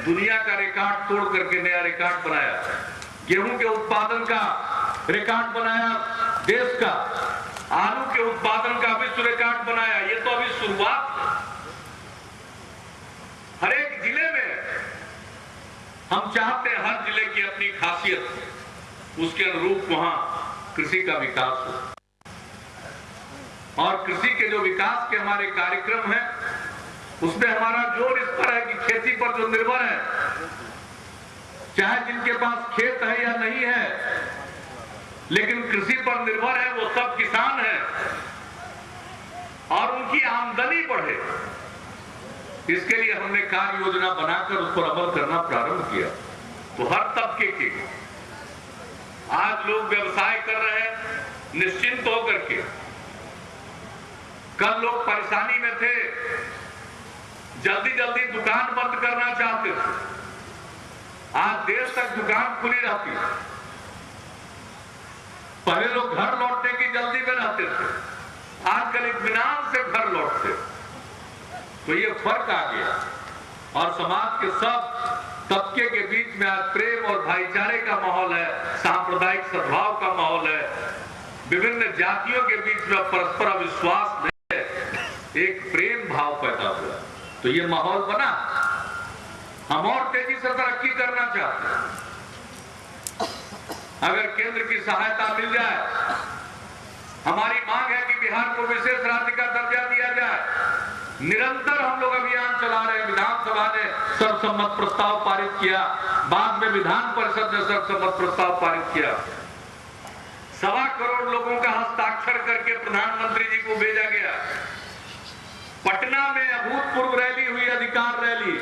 दुनिया का रिकॉर्ड तोड़ करके नया रिकॉर्ड बनाया। गेहूं के उत्पादन का रिकॉर्ड बनाया देश का, आलू के उत्पादन का विश्व रिकॉर्ड बनाया। ये तो अभी शुरुआत है। हर एक जिले में हम चाहते हैं हर जिले की अपनी खासियत, उसके अनुरूप वहां कृषि का विकास हो। और कृषि के जो विकास के हमारे कार्यक्रम हैं, उसमें हमारा जोर इस पर है कि खेती पर जो निर्भर है, चाहे जिनके पास खेत है या नहीं है, लेकिन कृषि पर निर्भर है, वो सब किसान हैं और उनकी आमदनी बढ़े। इसके लिए हमने कार्य योजना बनाकर उस पर अमल करना प्रारंभ किया। तो हर तबके के आज लोग व्यवसाय कर रहे हैं निश्चिंत होकर के। कल लोग परेशानी में थे, जल्दी जल्दी दुकान बंद करना चाहते थे, आज देर तक दुकान खुली रहती है। पहले लोग घर लौटने की जल्दी में रहते थे, आजकल इत्मीनान से घर लौटते। तो ये फर्क आ गया और समाज के सब तबके के बीच में आज प्रेम और भाईचारे का माहौल है, सांप्रदायिक सद्भाव का माहौल है, विभिन्न जातियों के बीच में परस्पर विश्वास है, एक प्रेम भाव पैदा हुआ। तो ये माहौल बना, हम और तेजी से तरक्की करना चाहते हैं। अगर केंद्र की सहायता मिल जाए, हमारी मांग है कि बिहार को विशेष राज्य का दर्जा दिया जाए। निरंतर हम लोग अभियान चला रहे हैं। विधानसभा ने सर्वसम्मत प्रस्ताव पारित किया, बाद में विधान परिषद ने सर्वसम्मत प्रस्ताव पारित किया। 1.25 करोड़ लोगों का हस्ताक्षर करके प्रधानमंत्री जी को भेजा गया। पटना में अभूतपूर्व रैली हुई, अधिकार रैली,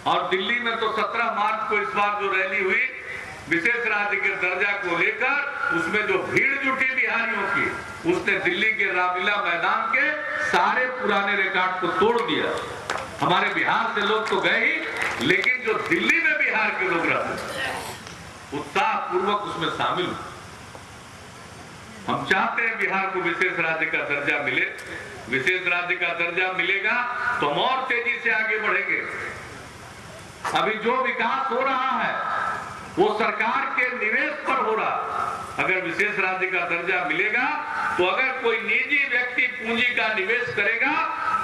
और दिल्ली में तो 17 मार्च को इस बार जो रैली हुई विशेष राज्य के दर्जा को लेकर, उसमें जो भीड़ जुटी बिहारियों की, उसने दिल्ली के रामलीला मैदान के सारे पुराने रिकॉर्ड को तोड़ दिया। हमारे बिहार से लोग तो गए ही, लेकिन जो दिल्ली में बिहार के लोग रहते उत्साह पूर्वक उसमें शामिल हुए। हम चाहते हैं बिहार को विशेष राज्य का दर्जा मिले। विशेष राज्य का दर्जा मिलेगा तो हम और तेजी से आगे बढ़ेंगे। अभी जो विकास हो रहा है वो सरकार के निवेश पर हो रहा। अगर विशेष राज्य का दर्जा मिलेगा तो अगर कोई निजी व्यक्ति पूंजी का निवेश करेगा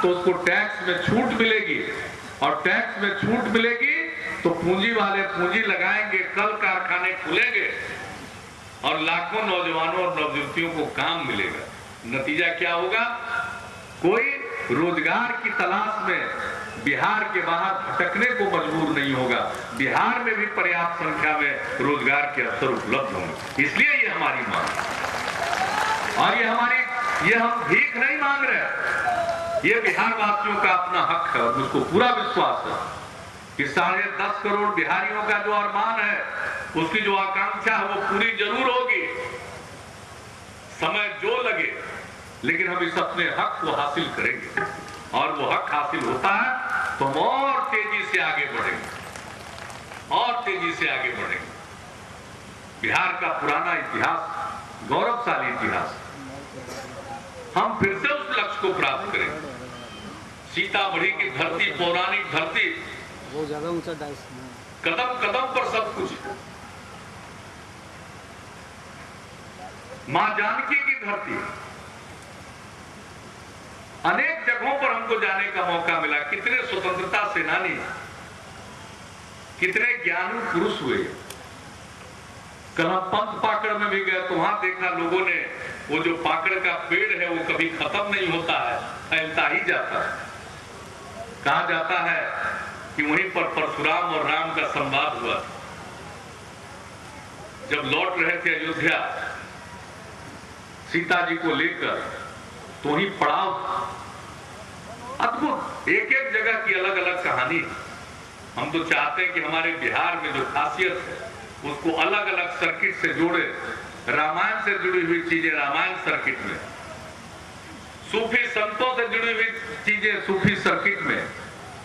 तो उसको टैक्स में छूट मिलेगी, और टैक्स में छूट मिलेगी तो पूंजी वाले पूंजी लगाएंगे, कल कारखाने खुलेंगे और लाखों नौजवानों और नवयुवतियों को काम मिलेगा। नतीजा क्या होगा? कोई रोजगार की तलाश में बिहार के बाहर भटकने को मजबूर नहीं होगा। बिहार में भी पर्याप्त संख्या में रोजगार के अवसर उपलब्ध होंगे। इसलिए ये हमारी मांग है, और ये हम भीख नहीं मांग रहे। ये बिहार वासियों का अपना हक है, और मुझको पूरा विश्वास है कि 10.5 करोड़ बिहारियों का जो अरमान है, उसकी जो आकांक्षा है, वो पूरी जरूर होगी। समय जो लगे, लेकिन हम इस अपने हक को हासिल करेंगे, और वो हक हासिल होता है तो हम और तेजी से आगे बढ़ेंगे, और तेजी से आगे बढ़ेंगे। बिहार का पुराना इतिहास, गौरवशाली इतिहास, हम फिर से उस लक्ष्य को प्राप्त करेंगे। सीतामढ़ी की धरती, पौराणिक धरती, बहुत ज्यादा ऊंचा डाइस, कदम कदम पर सब कुछ। मां जानकी की धरती, अनेक जगहों पर हमको जाने का मौका मिला। कितने स्वतंत्रता सेनानी, कितने ज्ञानी पुरुष हुए। कल हम पंथ पाकड़ में भी गए तो वहां देखा लोगों ने, वो जो पाकड़ का पेड़ है वो कभी खत्म नहीं होता है, फैलता ही जाता है। कहा जाता है कि वहीं पर परशुराम और राम का संवाद हुआ। जब लौट रहे थे अयोध्या सीता जी को लेकर, तो ही पड़ाव अद्भुत, एक एक जगह की अलग अलग कहानी। हम तो चाहते हैं कि हमारे बिहार में जो खासियत है उसको अलग अलग सर्किट से जोड़े। रामायण से जुड़ी हुई चीजें रामायण सर्किट में, सूफी संतों से जुड़ी हुई चीजें सूफी सर्किट में,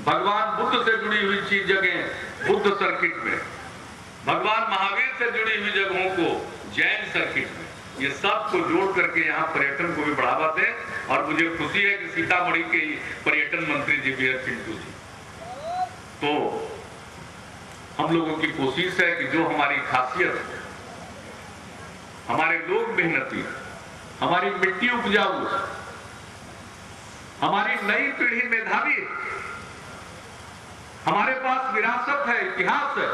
भगवान बुद्ध से जुड़ी हुई चीज जगह बुद्ध सर्किट में, भगवान महावीर से जुड़ी हुई जगहों को जैन सर्किट में। ये सब को जोड़ करके यहाँ पर्यटन को भी बढ़ावा दें। और मुझे खुशी है कि सीतामढ़ी के पर्यटन मंत्री जी बी आर चिंटू जी, तो हम लोगों की कोशिश है कि जो हमारी खासियत है, हमारे लोग मेहनती, हमारी मिट्टी उपजाऊ, हमारी नई पीढ़ी मेधावी, हमारे पास विरासत है, इतिहास है,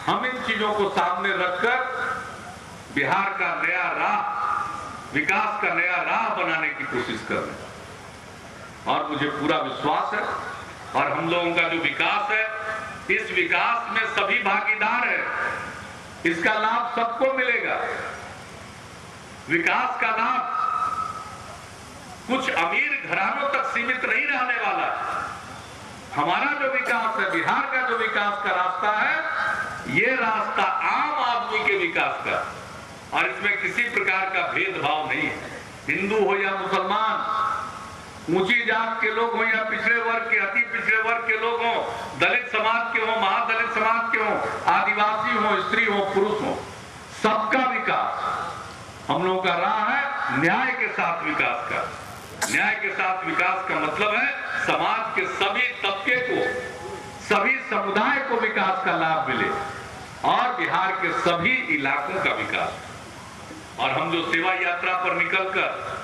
हम इन चीजों को सामने रखकर बिहार का नया राह, विकास का नया राह बनाने की कोशिश कर रहे हैं। और मुझे पूरा विश्वास है, और हम लोगों का जो विकास है, इस विकास में सभी भागीदार हैं। इसका लाभ सबको मिलेगा। विकास का लाभ कुछ अमीर घरानों तक सीमित नहीं रहने वाला। हमारा जो विकास है, बिहार का जो विकास का रास्ता है, ये रास्ता आम आदमी के विकास का, और इसमें किसी प्रकार का भेदभाव नहीं है। हिंदू हो या मुसलमान, ऊंची जात के लोग हो या पिछड़े वर्ग के, अति पिछड़े वर्ग के लोग हो, दलित समाज के हो, महादलित समाज के हो, आदिवासी हो, स्त्री हो, पुरुष हो, सबका विकास। हम लोगों का राह है न्याय के साथ विकास का। न्याय के साथ विकास का मतलब है समाज के सभी तबके को, सभी समुदाय को विकास का लाभ मिले, और बिहार के सभी इलाकों का विकास। और हम जो सेवा यात्रा पर निकलकर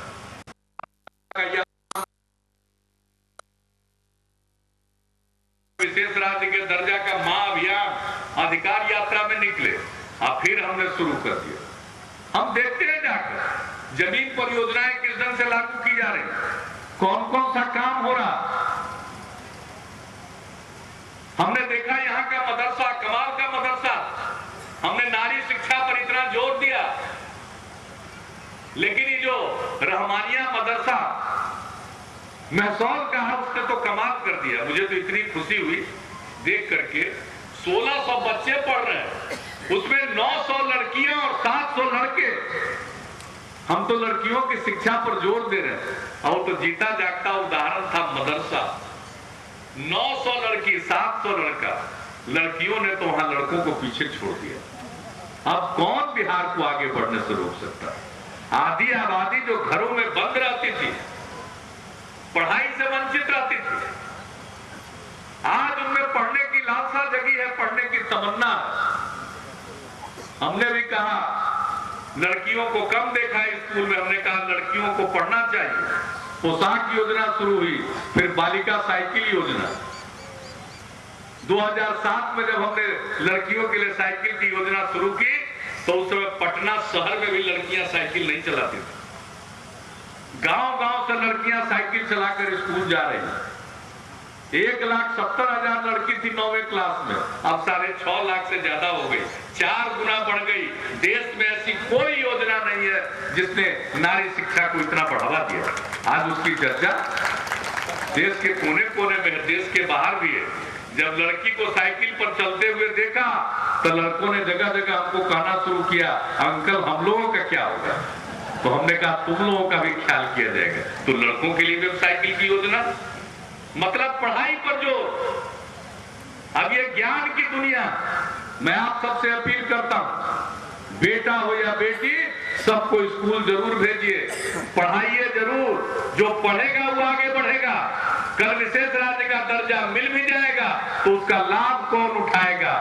विशेष राज्य के दर्जा का महाअभियान अधिकार यात्रा में निकले, फिर हमने शुरू कर दिया। हम देखते हैं जाकर जमीन पर योजनाएं किस ढंग से लागू की जा रही, कौन कौन सा काम हो रहा। हमने देखा यहाँ का मदरसा कमाल का मदरसा, हमने नारी शिक्षा पर इतना जोर दिया, लेकिन ये जो रहमानिया मदरसा महसौल का है उसने तो कमाल कर दिया। मुझे तो इतनी खुशी हुई देख करके, 1600 बच्चे पढ़ रहे हैं, उसमें 900 लड़कियां और 700 लड़के। हम तो लड़कियों की शिक्षा पर जोर दे रहे हैं और तो जीता जागता उदाहरण था मदरसा। 900 लड़की 700 लड़का, लड़कियों ने तो वहां लड़कों को पीछे छोड़ दिया। अब कौन बिहार को आगे बढ़ने से रोक सकता है? आधी आबादी जो घरों में बंद रहती थी, पढ़ाई से वंचित रहती थी, आज उनमें पढ़ने की लालसा जगी है, पढ़ने की तमन्ना है। हमने भी कहा लड़कियों को कम देखा है स्कूल में, हमने कहा लड़कियों को पढ़ना चाहिए। पोशाक योजना शुरू हुई, फिर बालिका साइकिल योजना। 2007 में जब हमने लड़कियों के लिए साइकिल की योजना शुरू की तो उस समय पटना शहर में भी लड़कियां साइकिल नहीं चलाती थी। गांव-गांव से लड़कियां साइकिल चलाकर स्कूल जा रही हैं। 1,70,000 लड़की थी 9वीं क्लास में, अब 6.5 लाख से ज्यादा हो गई, 4 गुना बढ़ गई। देश में ऐसी कोई योजना नहीं है जिसने नारी शिक्षा को इतना बढ़ावा दिया। आज उसकी चर्चा देश के कोने कोने में है, देश के बाहर भी है। जब लड़की को साइकिल पर चलते हुए देखा तो लड़कों ने जगह जगह हमको कहना शुरू किया, अंकल हम लोगों का क्या होगा? तो हमने कहा तुम लोगों का भी ख्याल किया जाएगा। तो लड़कों के लिए भी साइकिल की योजना, मतलब पढ़ाई पर जोर। अब ये ज्ञान की दुनिया, मैं आप सबसे अपील करता हूं, बेटा हो या बेटी सबको स्कूल जरूर भेजिए, पढ़ाइए जरूर। जो पढ़ेगा वो आगे बढ़ेगा, कल विशेष राज्य का दर्जा मिल भी जाएगा तो उसका लाभ कौन उठाएगा?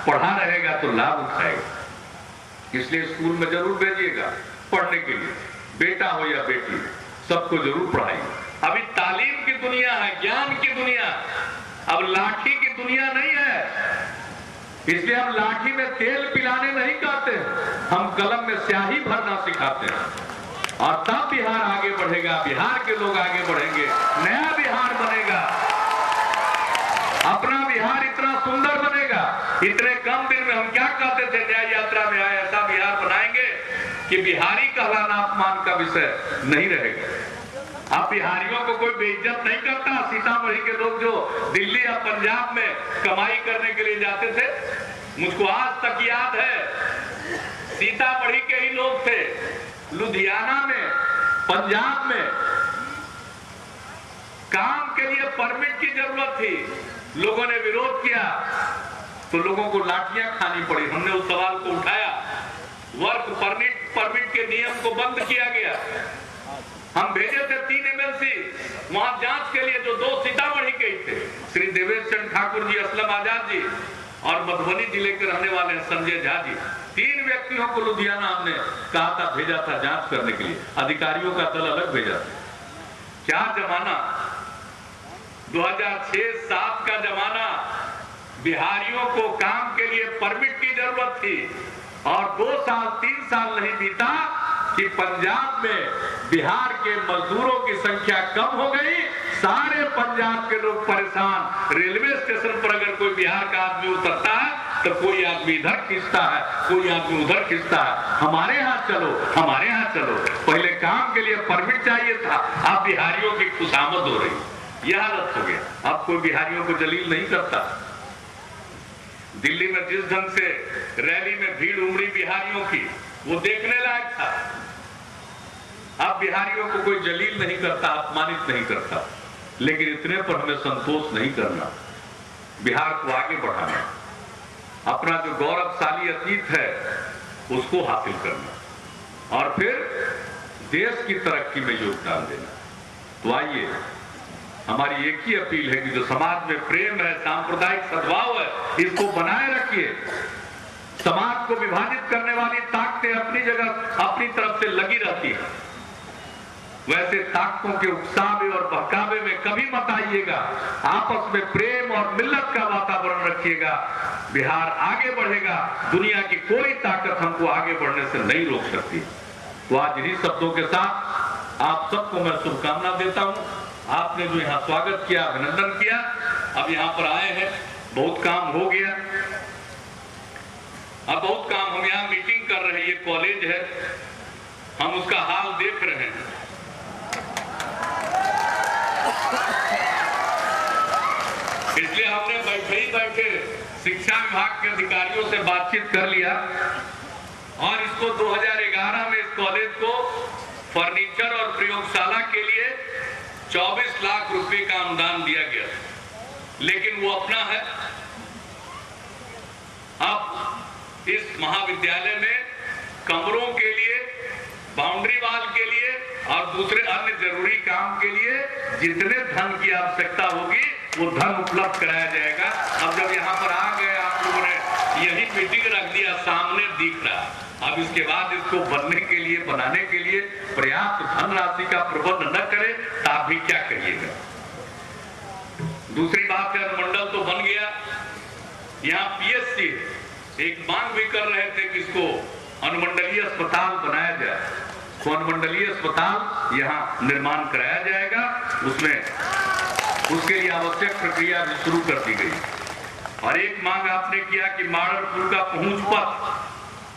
पढ़ा रहेगा तो लाभ उठाएगा। इसलिए स्कूल में जरूर भेजिएगा पढ़ने के लिए, बेटा हो या बेटी सबको जरूर पढ़ाइए। अभी तालीम की दुनिया है, ज्ञान की दुनिया, अब लाठी की दुनिया नहीं है। इसलिए हम लाठी में तेल पिलाने नहीं कहते, हम कलम में स्याही भरना सिखाते हैं। और तब बिहार आगे बढ़ेगा, बिहार के लोग आगे बढ़ेंगे, नया बिहार बनेगा, अपना बिहार इतना सुंदर बनेगा। इतने कम दिन में हम क्या कहते थे न्याय यात्रा में आए, ऐसा बिहार बनाएंगे कि बिहारी कहलाना अपमान का विषय नहीं रहेगा। अब बिहारियों को कोई बेइज्जत नहीं करता। सीतामढ़ी के लोग जो दिल्ली या पंजाब में कमाई करने के लिए जाते थे, मुझको आज तक याद है सीतामढ़ी के ही लोग थे, लुधियाना में, पंजाब में काम के लिए परमिट की जरूरत थी, लोगों ने विरोध किया तो लोगों को लाठियां खानी पड़ी। हमने उस सवाल को उठाया, वर्क परमिट के नियम को बंद किया गया। हम भेजे थे 3 एमएलसी वहां जांच के लिए, जो 2 सीतामढ़ी के ही थे, श्री देवेश चंद्र ठाकुर जी, असलम आजाद जी, और मधुबनी जिले के रहने वाले संजय झा जी। 3 व्यक्तियों को लुधियाना हमने कहा था, भेजा था जांच करने के लिए, अधिकारियों का दल अलग भेजा था। क्या जमाना, 2006-07 का जमाना, बिहारियों को काम के लिए परमिट की जरूरत थी और 2 साल 3 साल नहीं बीता कि पंजाब में बिहार के मजदूरों की संख्या कम हो गई। सारे पंजाब के लोग परेशान। रेलवे स्टेशन पर अगर कोई बिहार का आदमी उतरता है तो कोई आदमी इधर खींचता है, कोई आदमी उधर खींचता है, हमारे यहाँ चलो, हमारे यहाँ चलो। पहले काम के लिए परमिट चाहिए था, अब बिहारियों की खुशामद हो रही, यह हालत हो गया। अब कोई बिहारियों को जलील नहीं करता। दिल्ली में जिस ढंग से रैली में भीड़ उमड़ी बिहारियों की, वो देखने लायक था। अब बिहारियों को कोई जलील नहीं करता, अपमानित नहीं करता। लेकिन इतने पर हमें संतोष नहीं करना, बिहार को आगे बढ़ाना, अपना जो गौरवशाली अतीत है उसको हासिल करना और फिर देश की तरक्की में योगदान देना। तो आइए, हमारी एक ही अपील है कि जो समाज में प्रेम है, सांप्रदायिक सद्भाव है, इसको बनाए रखिए। समाज को विभाजित करने वाली ताकतें अपनी जगह अपनी तरफ से लगी रहती है। वैसे ताकतों के उकसावे और बहकावे में कभी मत आइएगा। आपस में प्रेम और मिल्लत का वातावरण रखिएगा। बिहार आगे बढ़ेगा। दुनिया की कोई ताकत हमको आगे बढ़ने से नहीं रोक सकती। तो आज इन्हीं शब्दों के साथ आप सबको मैं शुभकामना देता हूं। आपने जो यहाँ स्वागत किया, अभिनंदन किया, अब यहाँ पर आए हैं, बहुत काम हो गया। अब बहुत काम, हम यहाँ मीटिंग कर रहे हैं, ये कॉलेज है, हम उसका हाल देख रहे हैं। इसलिए हमने बैठे ही बैठे शिक्षा विभाग के अधिकारियों से बातचीत कर लिया और इसको 2011 में इस कॉलेज को फर्नीचर और प्रयोगशाला के लिए 24 लाख रुपए का अनुदान दिया गया, लेकिन वो अपना है। अब इस महाविद्यालय में कमरों के लिए, बाउंड्री वॉल के लिए और दूसरे अन्य जरूरी काम के लिए जितने धन की आवश्यकता होगी वो धन उपलब्ध कराया जाएगा। अब जब यहाँ पर आ गए आप लोगों ने यही मीटिंग रख दिया, सामने दिख रहा, अब इसके बाद इसको बनने के लिए, बनाने के लिए पर्याप्त धनराशि का प्रबंध न करें तो आप भी क्या करिएगा। दूसरी बात है, अनुमंडल तो बन गया, यहाँ पीएचसी एक मांग भी कर रहे थे कि इसको अनुमंडलीय अस्पताल बनाया जाए, तो अनुमंडलीय अस्पताल यहाँ निर्माण कराया जाएगा। उसमें उसके लिए आवश्यक प्रक्रिया भी शुरू कर दी गई। और एक मांग आपने किया कि माड़र पुल का पहुंच पथ,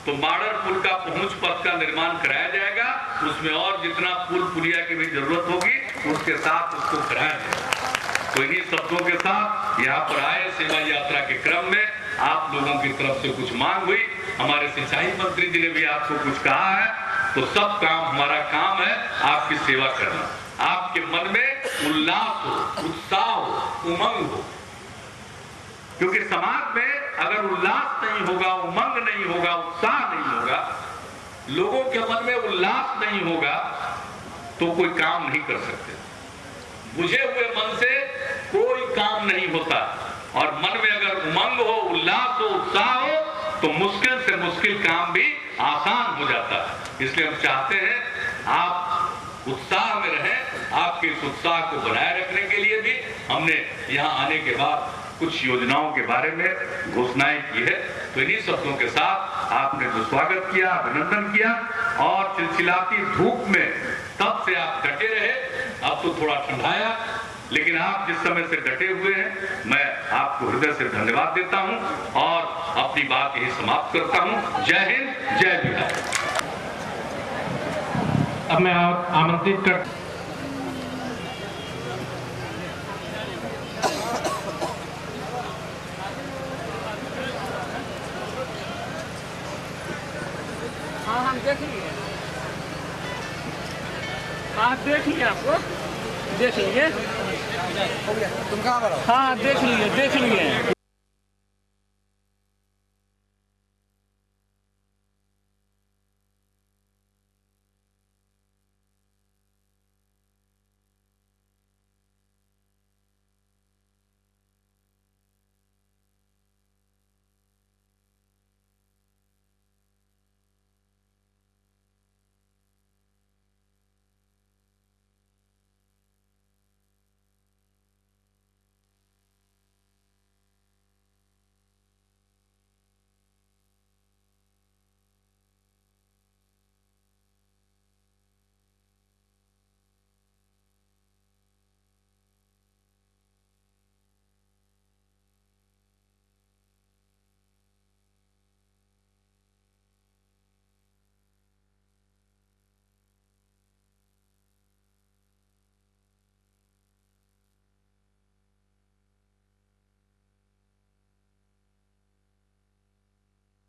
तो माड़र पुल का पहुंच पथ का निर्माण कराया जाएगा। उसमें और जितना पुल पुलिया की भी जरूरत होगी उसके साथ उसको कराया जाएगा। तो इन्हीं शब्दों के साथ यहाँ पर आए, सेवा यात्रा के क्रम में आप लोगों की तरफ से कुछ मांग हुई, हमारे सिंचाई मंत्री जी ने भी आपको कुछ कहा है, तो सब काम, हमारा काम है आपकी सेवा करना। आपके मन में उल्लास हो, उत्साह हो, उमंग हो, क्योंकि समाज में अगर उल्लास नहीं होगा, उमंग नहीं होगा, उत्साह नहीं होगा, लोगों के मन में उल्लास नहीं होगा तो कोई काम नहीं कर सकते। बुझे हुए मन से कोई काम नहीं होता, और मन में अगर उमंग हो, उल्लास हो, उत्साह हो तो मुश्किल से मुश्किल काम भी आसान हो जाता है। इसलिए हम चाहते हैं आप उत्साह में रहें। आपके इस उत्साह को बनाए रखने के लिए भी हमने यहाँ आने के बाद कुछ योजनाओं के बारे में घोषणाएं की है। तो इन्हीं शब्दों के साथ आपने जो स्वागत किया, अभिनंदन किया, और चिलचिलाती धूप में तब से आप डटे रहे। अब तो थोड़ा ठंडाया, लेकिन आप जिस समय से डटे हुए हैं, मैं आपको हृदय से धन्यवाद देता हूं और अपनी बात यही समाप्त करता हूं। जय हिंद, जय बिहार। अब मैं आमंत्रित कर हम देख लिए, हाँ देख लिए, आपको देख लिए, तुम कहाँ पर हो? हाँ देख लिए।